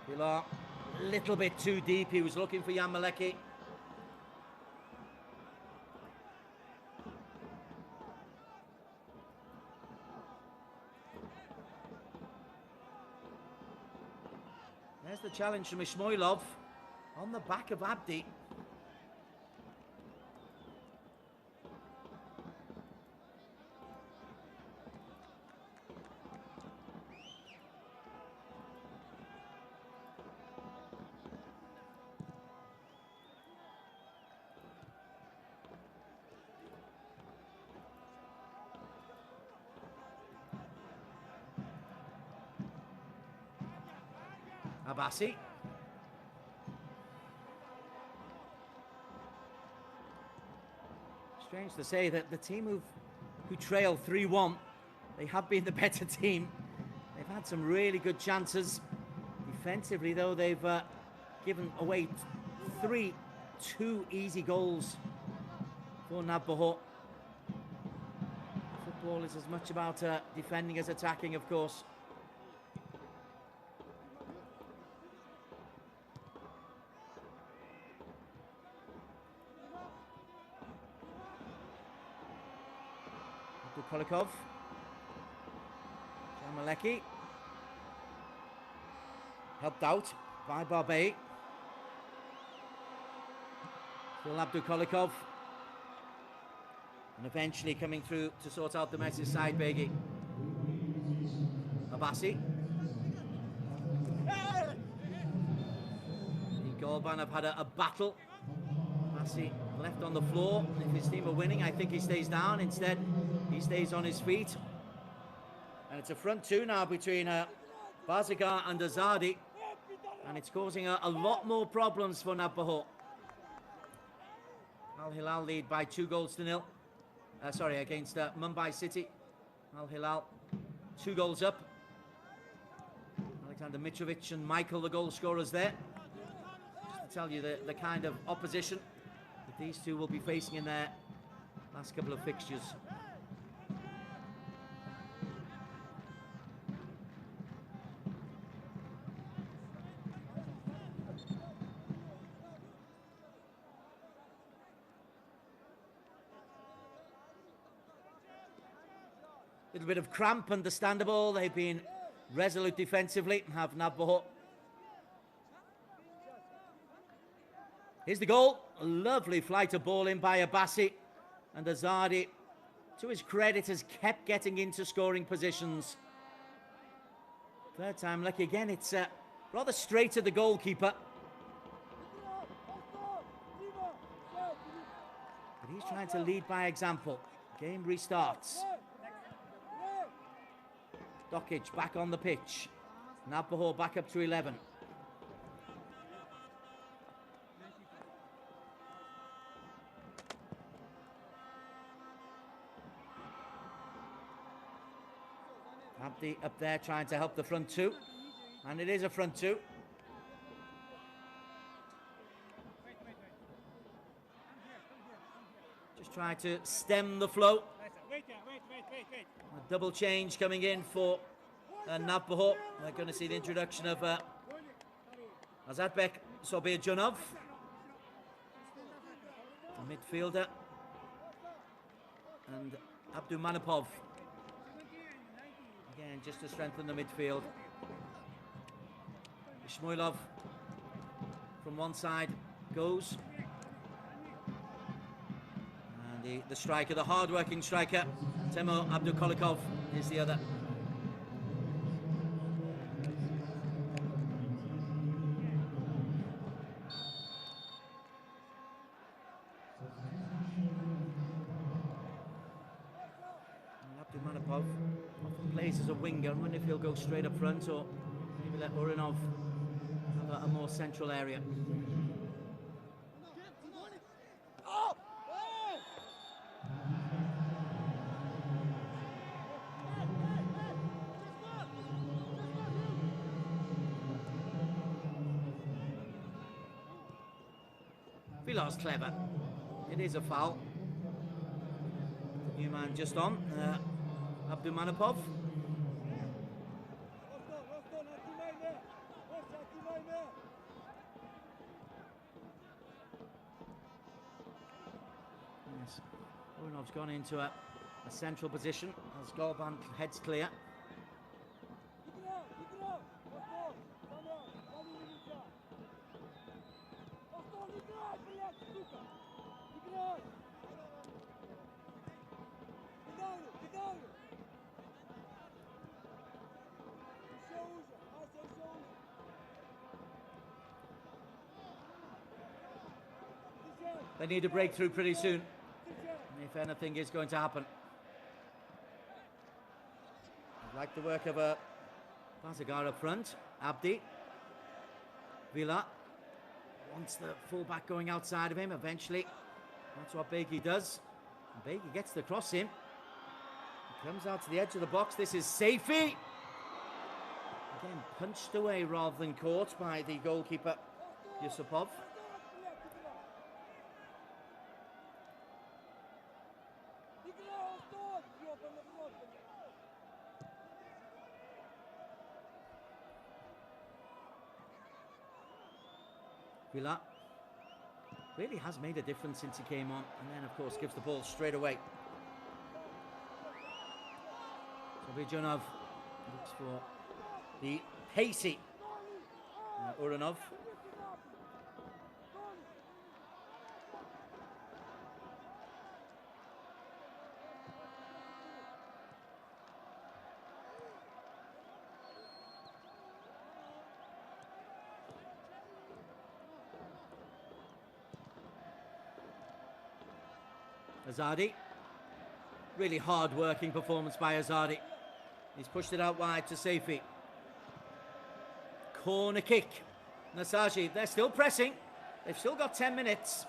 Villa a little bit too deep. He was looking for Jamaleki. There's the challenge from Ismailov on the back of Abdi. Abbasi. Strange to say that the team who trail 3-1, they have been the better team. They've had some really good chances. Defensively, though, they've given away 2 easy goals for Navbahor. Football is as much about defending as attacking, of course. Kolikov, Jamaleki, helped out by Barbet. Still Abdul Kolikov, and eventually coming through to sort out the mess's side, Begi. Abbasi. The Golban have had a battle. Abbasi left on the floor. If his team are winning, I think he stays down. Instead, he stays on his feet. And it's a front 2 now between Bazagar and Azadi. And it's causing a lot more problems for Navbahor. Al Hilal lead by 2-0 against Mumbai City. Al Hilal 2 goals up. Alexander Mitrovic and Michael, the goal scorers there. Just to tell you the kind of opposition that these two will be facing in their last couple of fixtures. Little bit of cramp, understandable. They've been resolute defensively, have Navbahor. Here's the goal. A lovely flight of ball in by Abbasi. And Azadi, to his credit, has kept getting into scoring positions. Third time lucky again. It's rather straight at the goalkeeper. But he's trying to lead by example. Game restarts. Dokic back on the pitch. Navbahor back up to 11. Abdi up there trying to help the front 2. And it is a front 2. Just trying to stem the flow. A double change coming in for Navbahor. We're going to see the introduction of Azatbek Sobirjanov, the midfielder, and Abdulmanapov. Again, just to strengthen the midfield. Ishmoilov from one side goes. And the striker, the hard-working striker, Temo Abdulkolikov, is the other. Abdulmanapov often plays as a winger. I wonder if he'll go straight up front or maybe let Urinov have a more central area. Vilar's clever. It is a foul. The new man just on, Abdulmanapov. Yes, Urinov's gone into a central position as Golban heads clear. They need a breakthrough pretty soon, if anything is going to happen. I like the work of Bazagar up front. Abdi. Villa wants the fullback going outside of him eventually. That's what Bakey does. And Bakey gets the cross in. He comes out to the edge of the box. This is Safi. Again, punched away rather than caught by the goalkeeper, Yusupov. Villa really has made a difference since he came on, and then of course gives the ball straight away. Sobijunov looks for the pacey Uranov. Azadi, really hard-working performance by Azadi. He's pushed it out wide to Safi. Corner kick. Nassaji, they're still pressing. They've still got 10 minutes.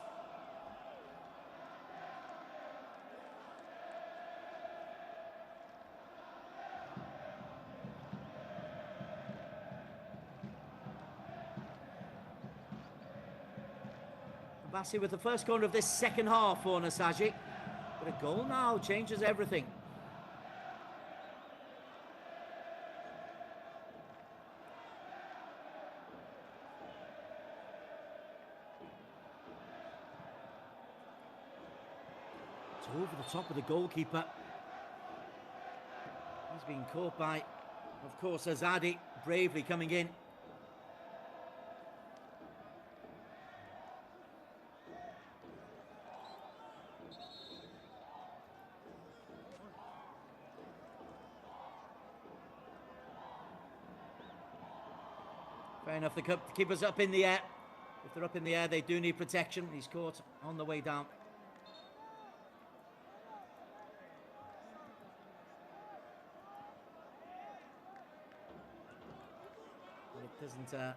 Bassi with the first corner of this second half for Nassaji. But a goal now changes everything. It's over the top of the goalkeeper. He's been caught by, of course, Azadi, bravely coming in. Fair enough, the keeper's up in the air. If they're up in the air, they do need protection. He's caught on the way down. But it doesn't,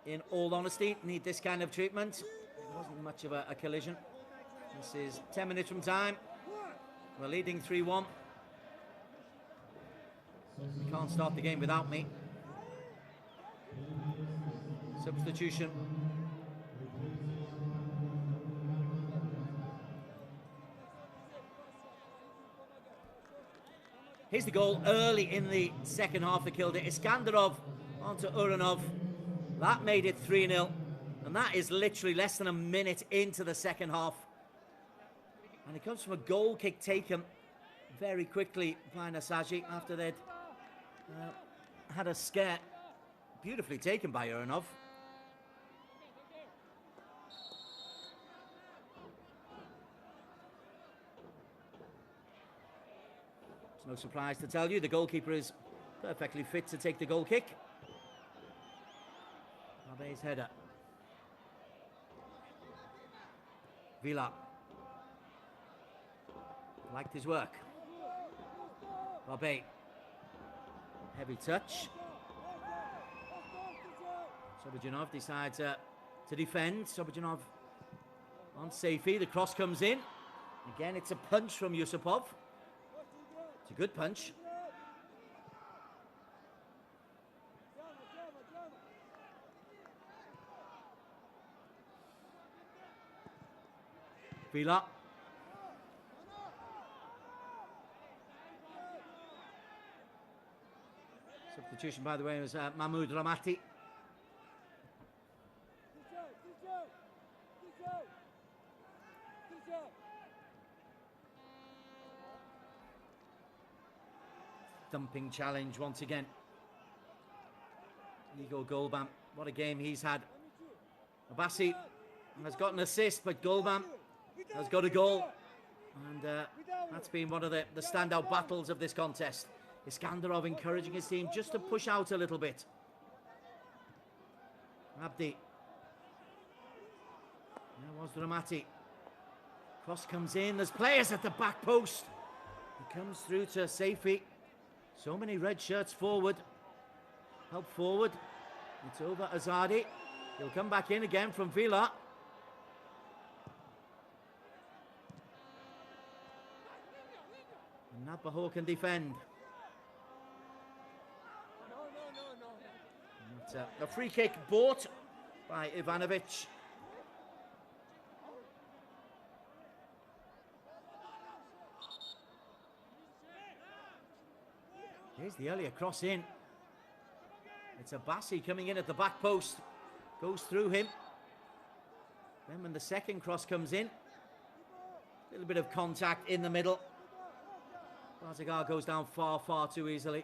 in all honesty, need this kind of treatment. It wasn't much of a collision. This is 10 minutes from time. We're leading 3-1. You can't start the game without me. Substitution. Here's the goal early in the second half that killed it. Iskandarov onto Uranov. That made it 3-0. And that is literally less than a minute into the second half. And it comes from a goal kick taken very quickly by Nassaji after they'd had a scare. Beautifully taken by Uranov. It's no surprise to tell you the goalkeeper is perfectly fit to take the goal kick. Barbe's header. Villa liked his work. Barbe. Heavy touch. Sobijunov decides to defend. Sobijunov on Safi. The cross comes in. Again, it's a punch from Yusupov. It's a good punch. Villa. Substitution, by the way, was Mahmoud Ramati. Dumping challenge once again. Igor Golban, what a game he's had. Abassi has got an assist, but Golban has got a goal. And that's been one of the standout battles of this contest. Iskandarov encouraging his team just to push out a little bit. Abdi. There was Ramati. Cross comes in. There's players at the back post. It comes through to Safi. So many red shirts forward. Help forward. It's over Azadi. He'll come back in again from Villa. And Navbahor can defend. A free kick bought by Ivanovic. Here's the earlier cross in. It's Abbasi coming in at the back post. Goes through him. Then when the second cross comes in, a little bit of contact in the middle. Barzagar goes down far, far too easily.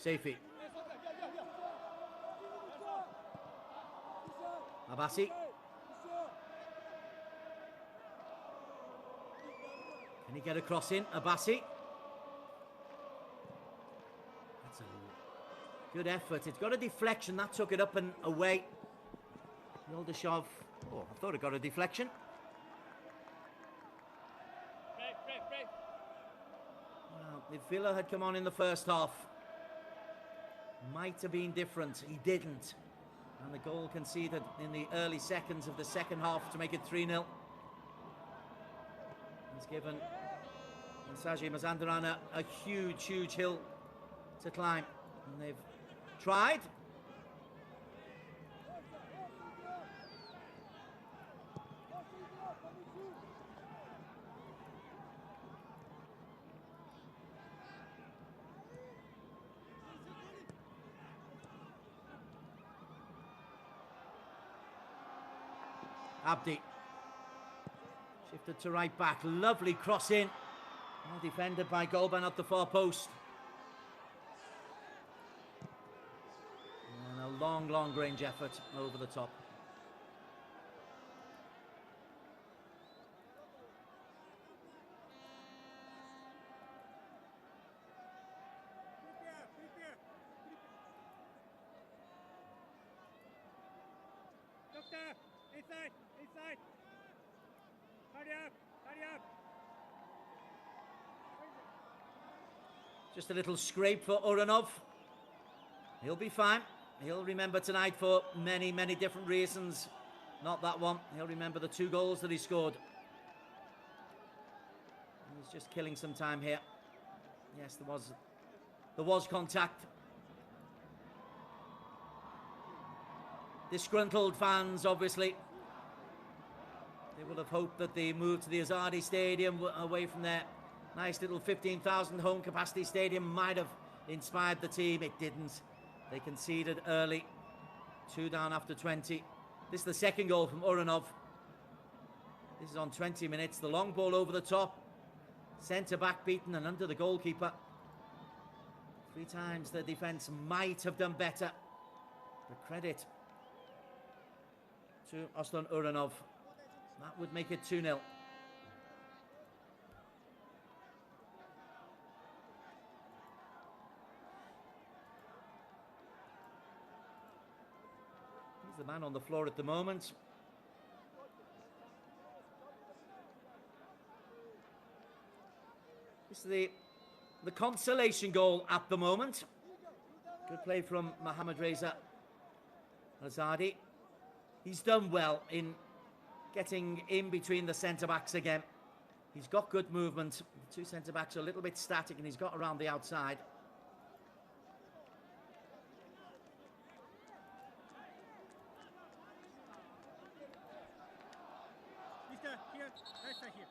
Safi. Abbasi. Can he get a cross in? Abbasi. That's a good effort. It's got a deflection. That took it up and away. Yoldashov. Oh, I thought it got a deflection. Well, if Villa had come on in the first half, might have been different. He didn't. And the goal conceded in the early seconds of the second half to make it 3-0. He's given Nassaji Mazandaran a huge, huge hill to climb. And they've tried. Abdi shifted to right back, lovely cross in, well defended by Golban at the far post. And a long range effort over the top. Doctor, inside. Hurry up. Just a little scrape for Uranov. He'll be fine. He'll remember tonight for many, many different reasons. Not that one. He'll remember the 2 goals that he scored. He's just killing some time here. Yes, there was contact. Disgruntled fans, obviously. They would have hoped that the move to the Azadi Stadium away from their nice little 15,000 home capacity stadium might have inspired the team. It didn't. They conceded early. 2 down after 20. This is the second goal from Uranov. This is on 20 minutes. The long ball over the top. Centre back beaten and under the goalkeeper. 3 times the defence might have done better. The credit to Aslan Uranov. That would make it 2-0. He's the man on the floor at the moment. This is the consolation goal at the moment. Good play from Mohammad Reza Azadi. He's done well in getting in between the centre-backs again. He's got good movement. The 2 centre-backs are a little bit static and he's got around the outside. Mister, here. Right side here.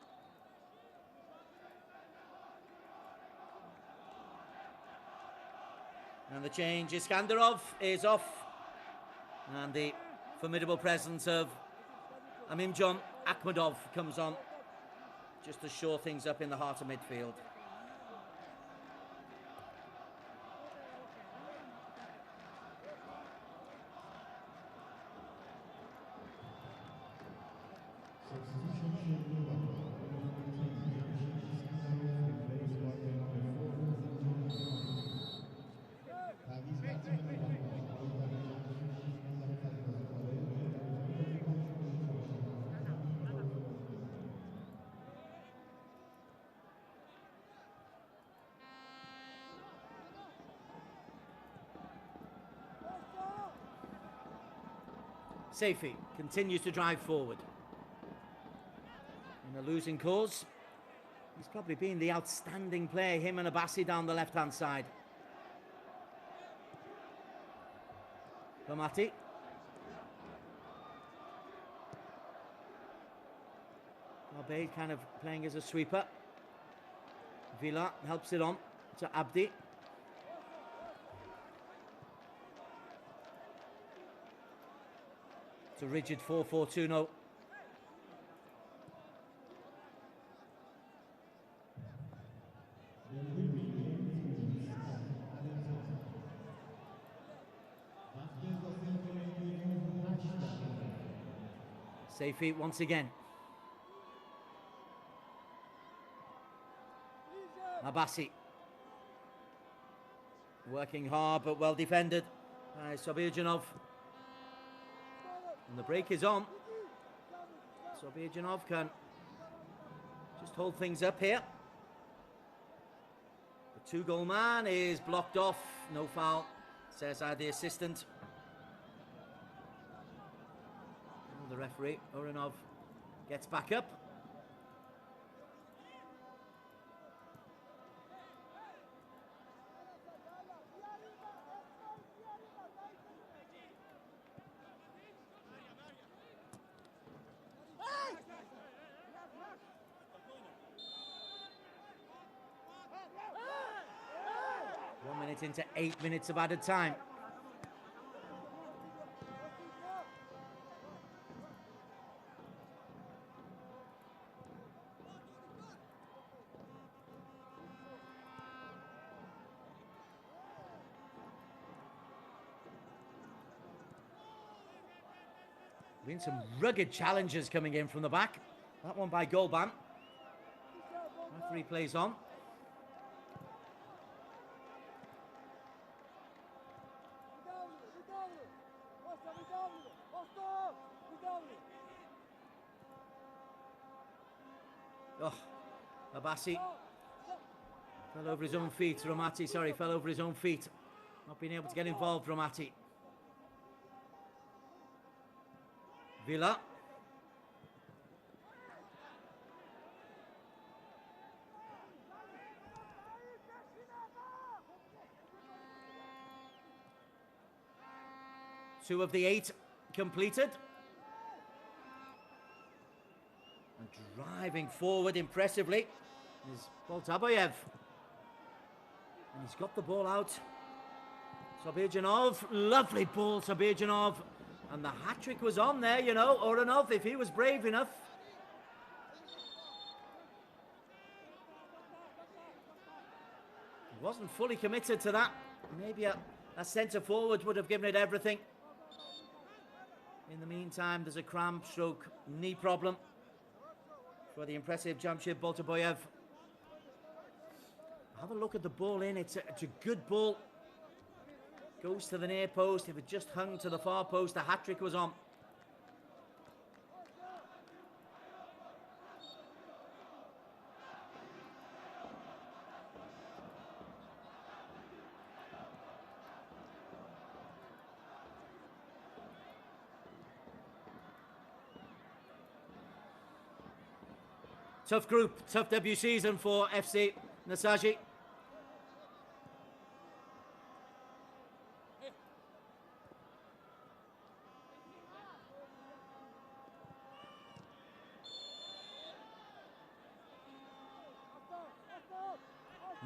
And the change, Iskandarov is off. And the formidable presence of Amimjon Akhmadov comes on just to shore things up in the heart of midfield. Safi continues to drive forward. In a losing cause. He's probably been the outstanding player, him and Abassi down the left-hand side. Ramati. Barbe kind of playing as a sweeper. Villa helps it on to Abdi. It's a rigid 4-4-2 no. Safi once again. Abassi. Working hard but well defended by Sobirjanov. And the break is on. Sobirjanov can just hold things up here. The two-goal man is blocked off. No foul, says the assistant. And the referee, Uranov, gets back up. Into 8 minutes of added time. Been some rugged challenges coming in from the back. That one by Golban. Referee plays on. Oh, Abassi fell over his own feet. Ramati, sorry, fell over his own feet. Not being able to get involved, Ramati. Villa. Two of the 8 completed. And driving forward impressively is Boltaboyev. And he's got the ball out. Sobirjanov, lovely ball, Sobirjanov. And the hat-trick was on there, you know, Uranov, if he was brave enough. He wasn't fully committed to that. Maybe a centre forward would have given it everything. In the meantime, there's a cramp stroke knee problem for the impressive Jamshid Boltaboyev. Have a look at the ball in. It's a good ball. Goes to the near post. If it just hung to the far post, the hat-trick was on. Tough group, tough debut season for FC Nassaji.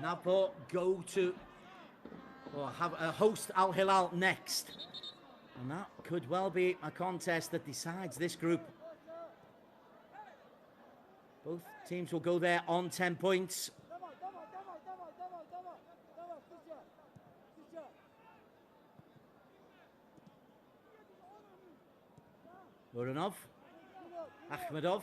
Navbahor go to, or have a host Al Hilal next. And that could well be a contest that decides this group. Both teams will go there on 10 points. Uranov, Akhmedov.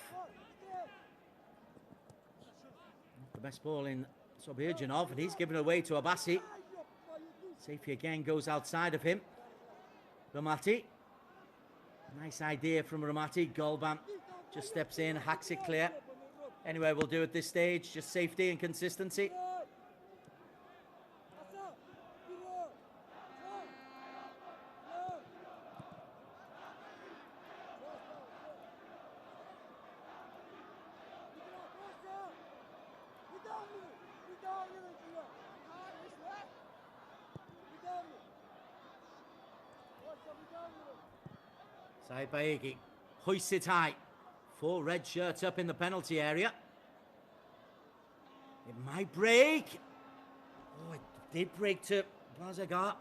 The best ball in Sobirjanov, and he's given away to Abassi. Safi again goes outside of him. Ramati. Nice idea from Ramati. Golban just steps in, hacks it clear. Anyway, we'll do at this stage, just safety and consistency. Said Baigi hoists it high. 4 red shirts up in the penalty area. It might break. Oh, it did break to Bazagar.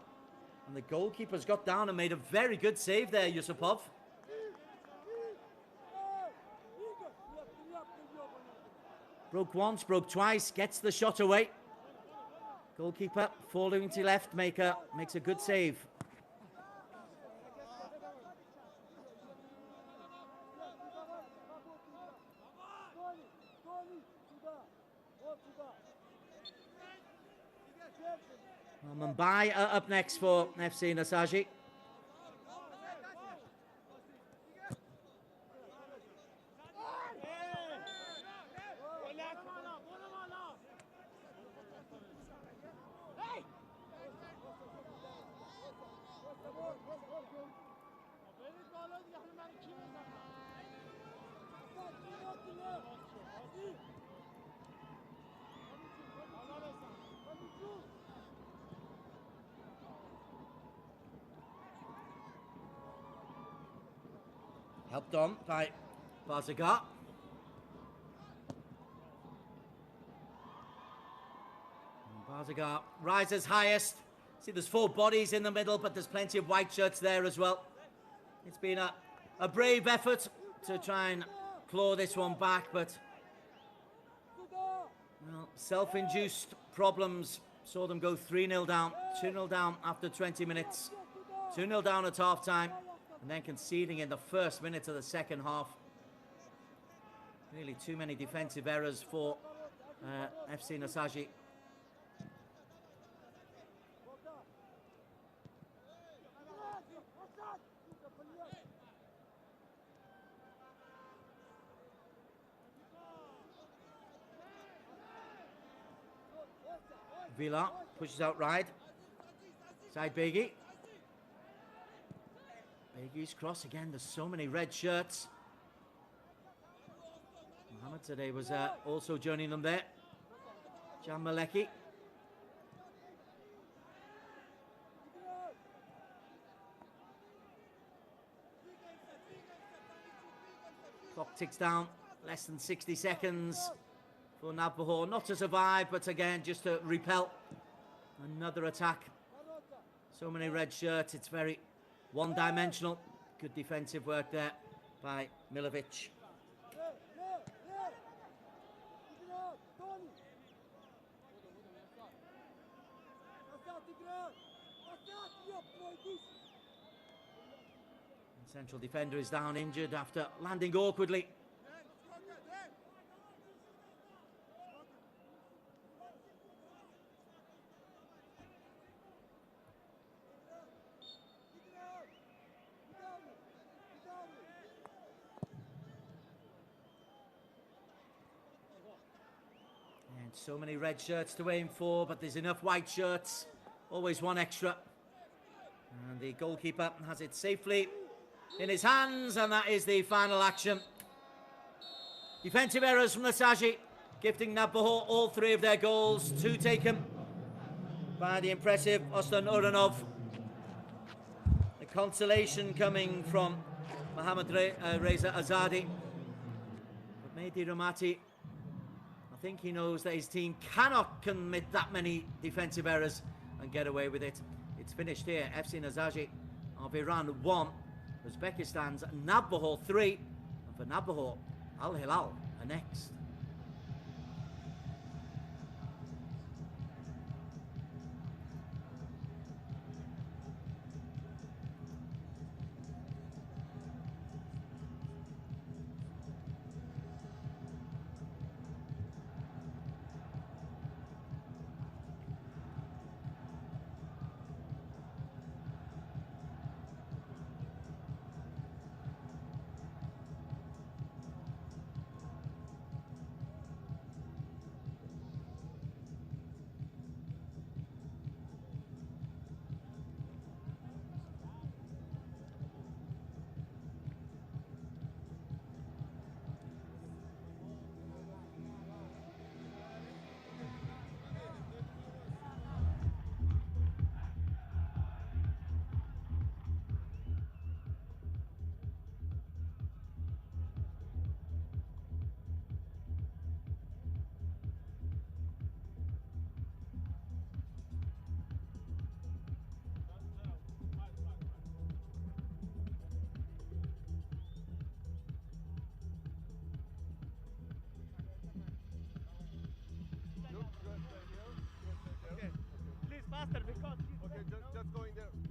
And the goalkeeper's got down and made a very good save there, Yusupov. Broke once, broke twice, gets the shot away. Goalkeeper falling to left, makes a good save. Mumbai are up next for FC Nassaji. Helped on by Bazagar. Bazagar rises highest. See, there's 4 bodies in the middle, but there's plenty of white shirts there as well. It's been a brave effort to try and claw this one back, but well, self-induced problems saw them go 3-0 down, 2-0 down after 20 minutes, 2-0 down at half-time. And then conceding in the first minute of the second half. Really too many defensive errors for FC Nassaji. Villa pushes out wide. Side Baigi. Baigi's cross again. There's so many red shirts. Mohammed today was also joining them there. Jan Maleki. Clock ticks down. Less than 60 seconds for Navbahor. Not to survive, but again, just to repel another attack. So many red shirts. It's very one-dimensional. Good defensive work there by Milovic. The central defender is down injured after landing awkwardly. So many red shirts to aim for, but there's enough white shirts. Always one extra. And the goalkeeper has it safely in his hands, and that is the final action. Defensive errors from Nassaji, gifting Navbahor all 3 of their goals. 2 taken by the impressive Ostan Uranov. The consolation coming from Mohammad Reza Azadi. But Mehdi Ramati, I think he knows that his team cannot commit that many defensive errors and get away with it. It's finished here. FC Nassaji of Iran 1, Uzbekistan's Navbahor 3, and for Navbahor, Al Hilal are next. faster because Okay, just go in there.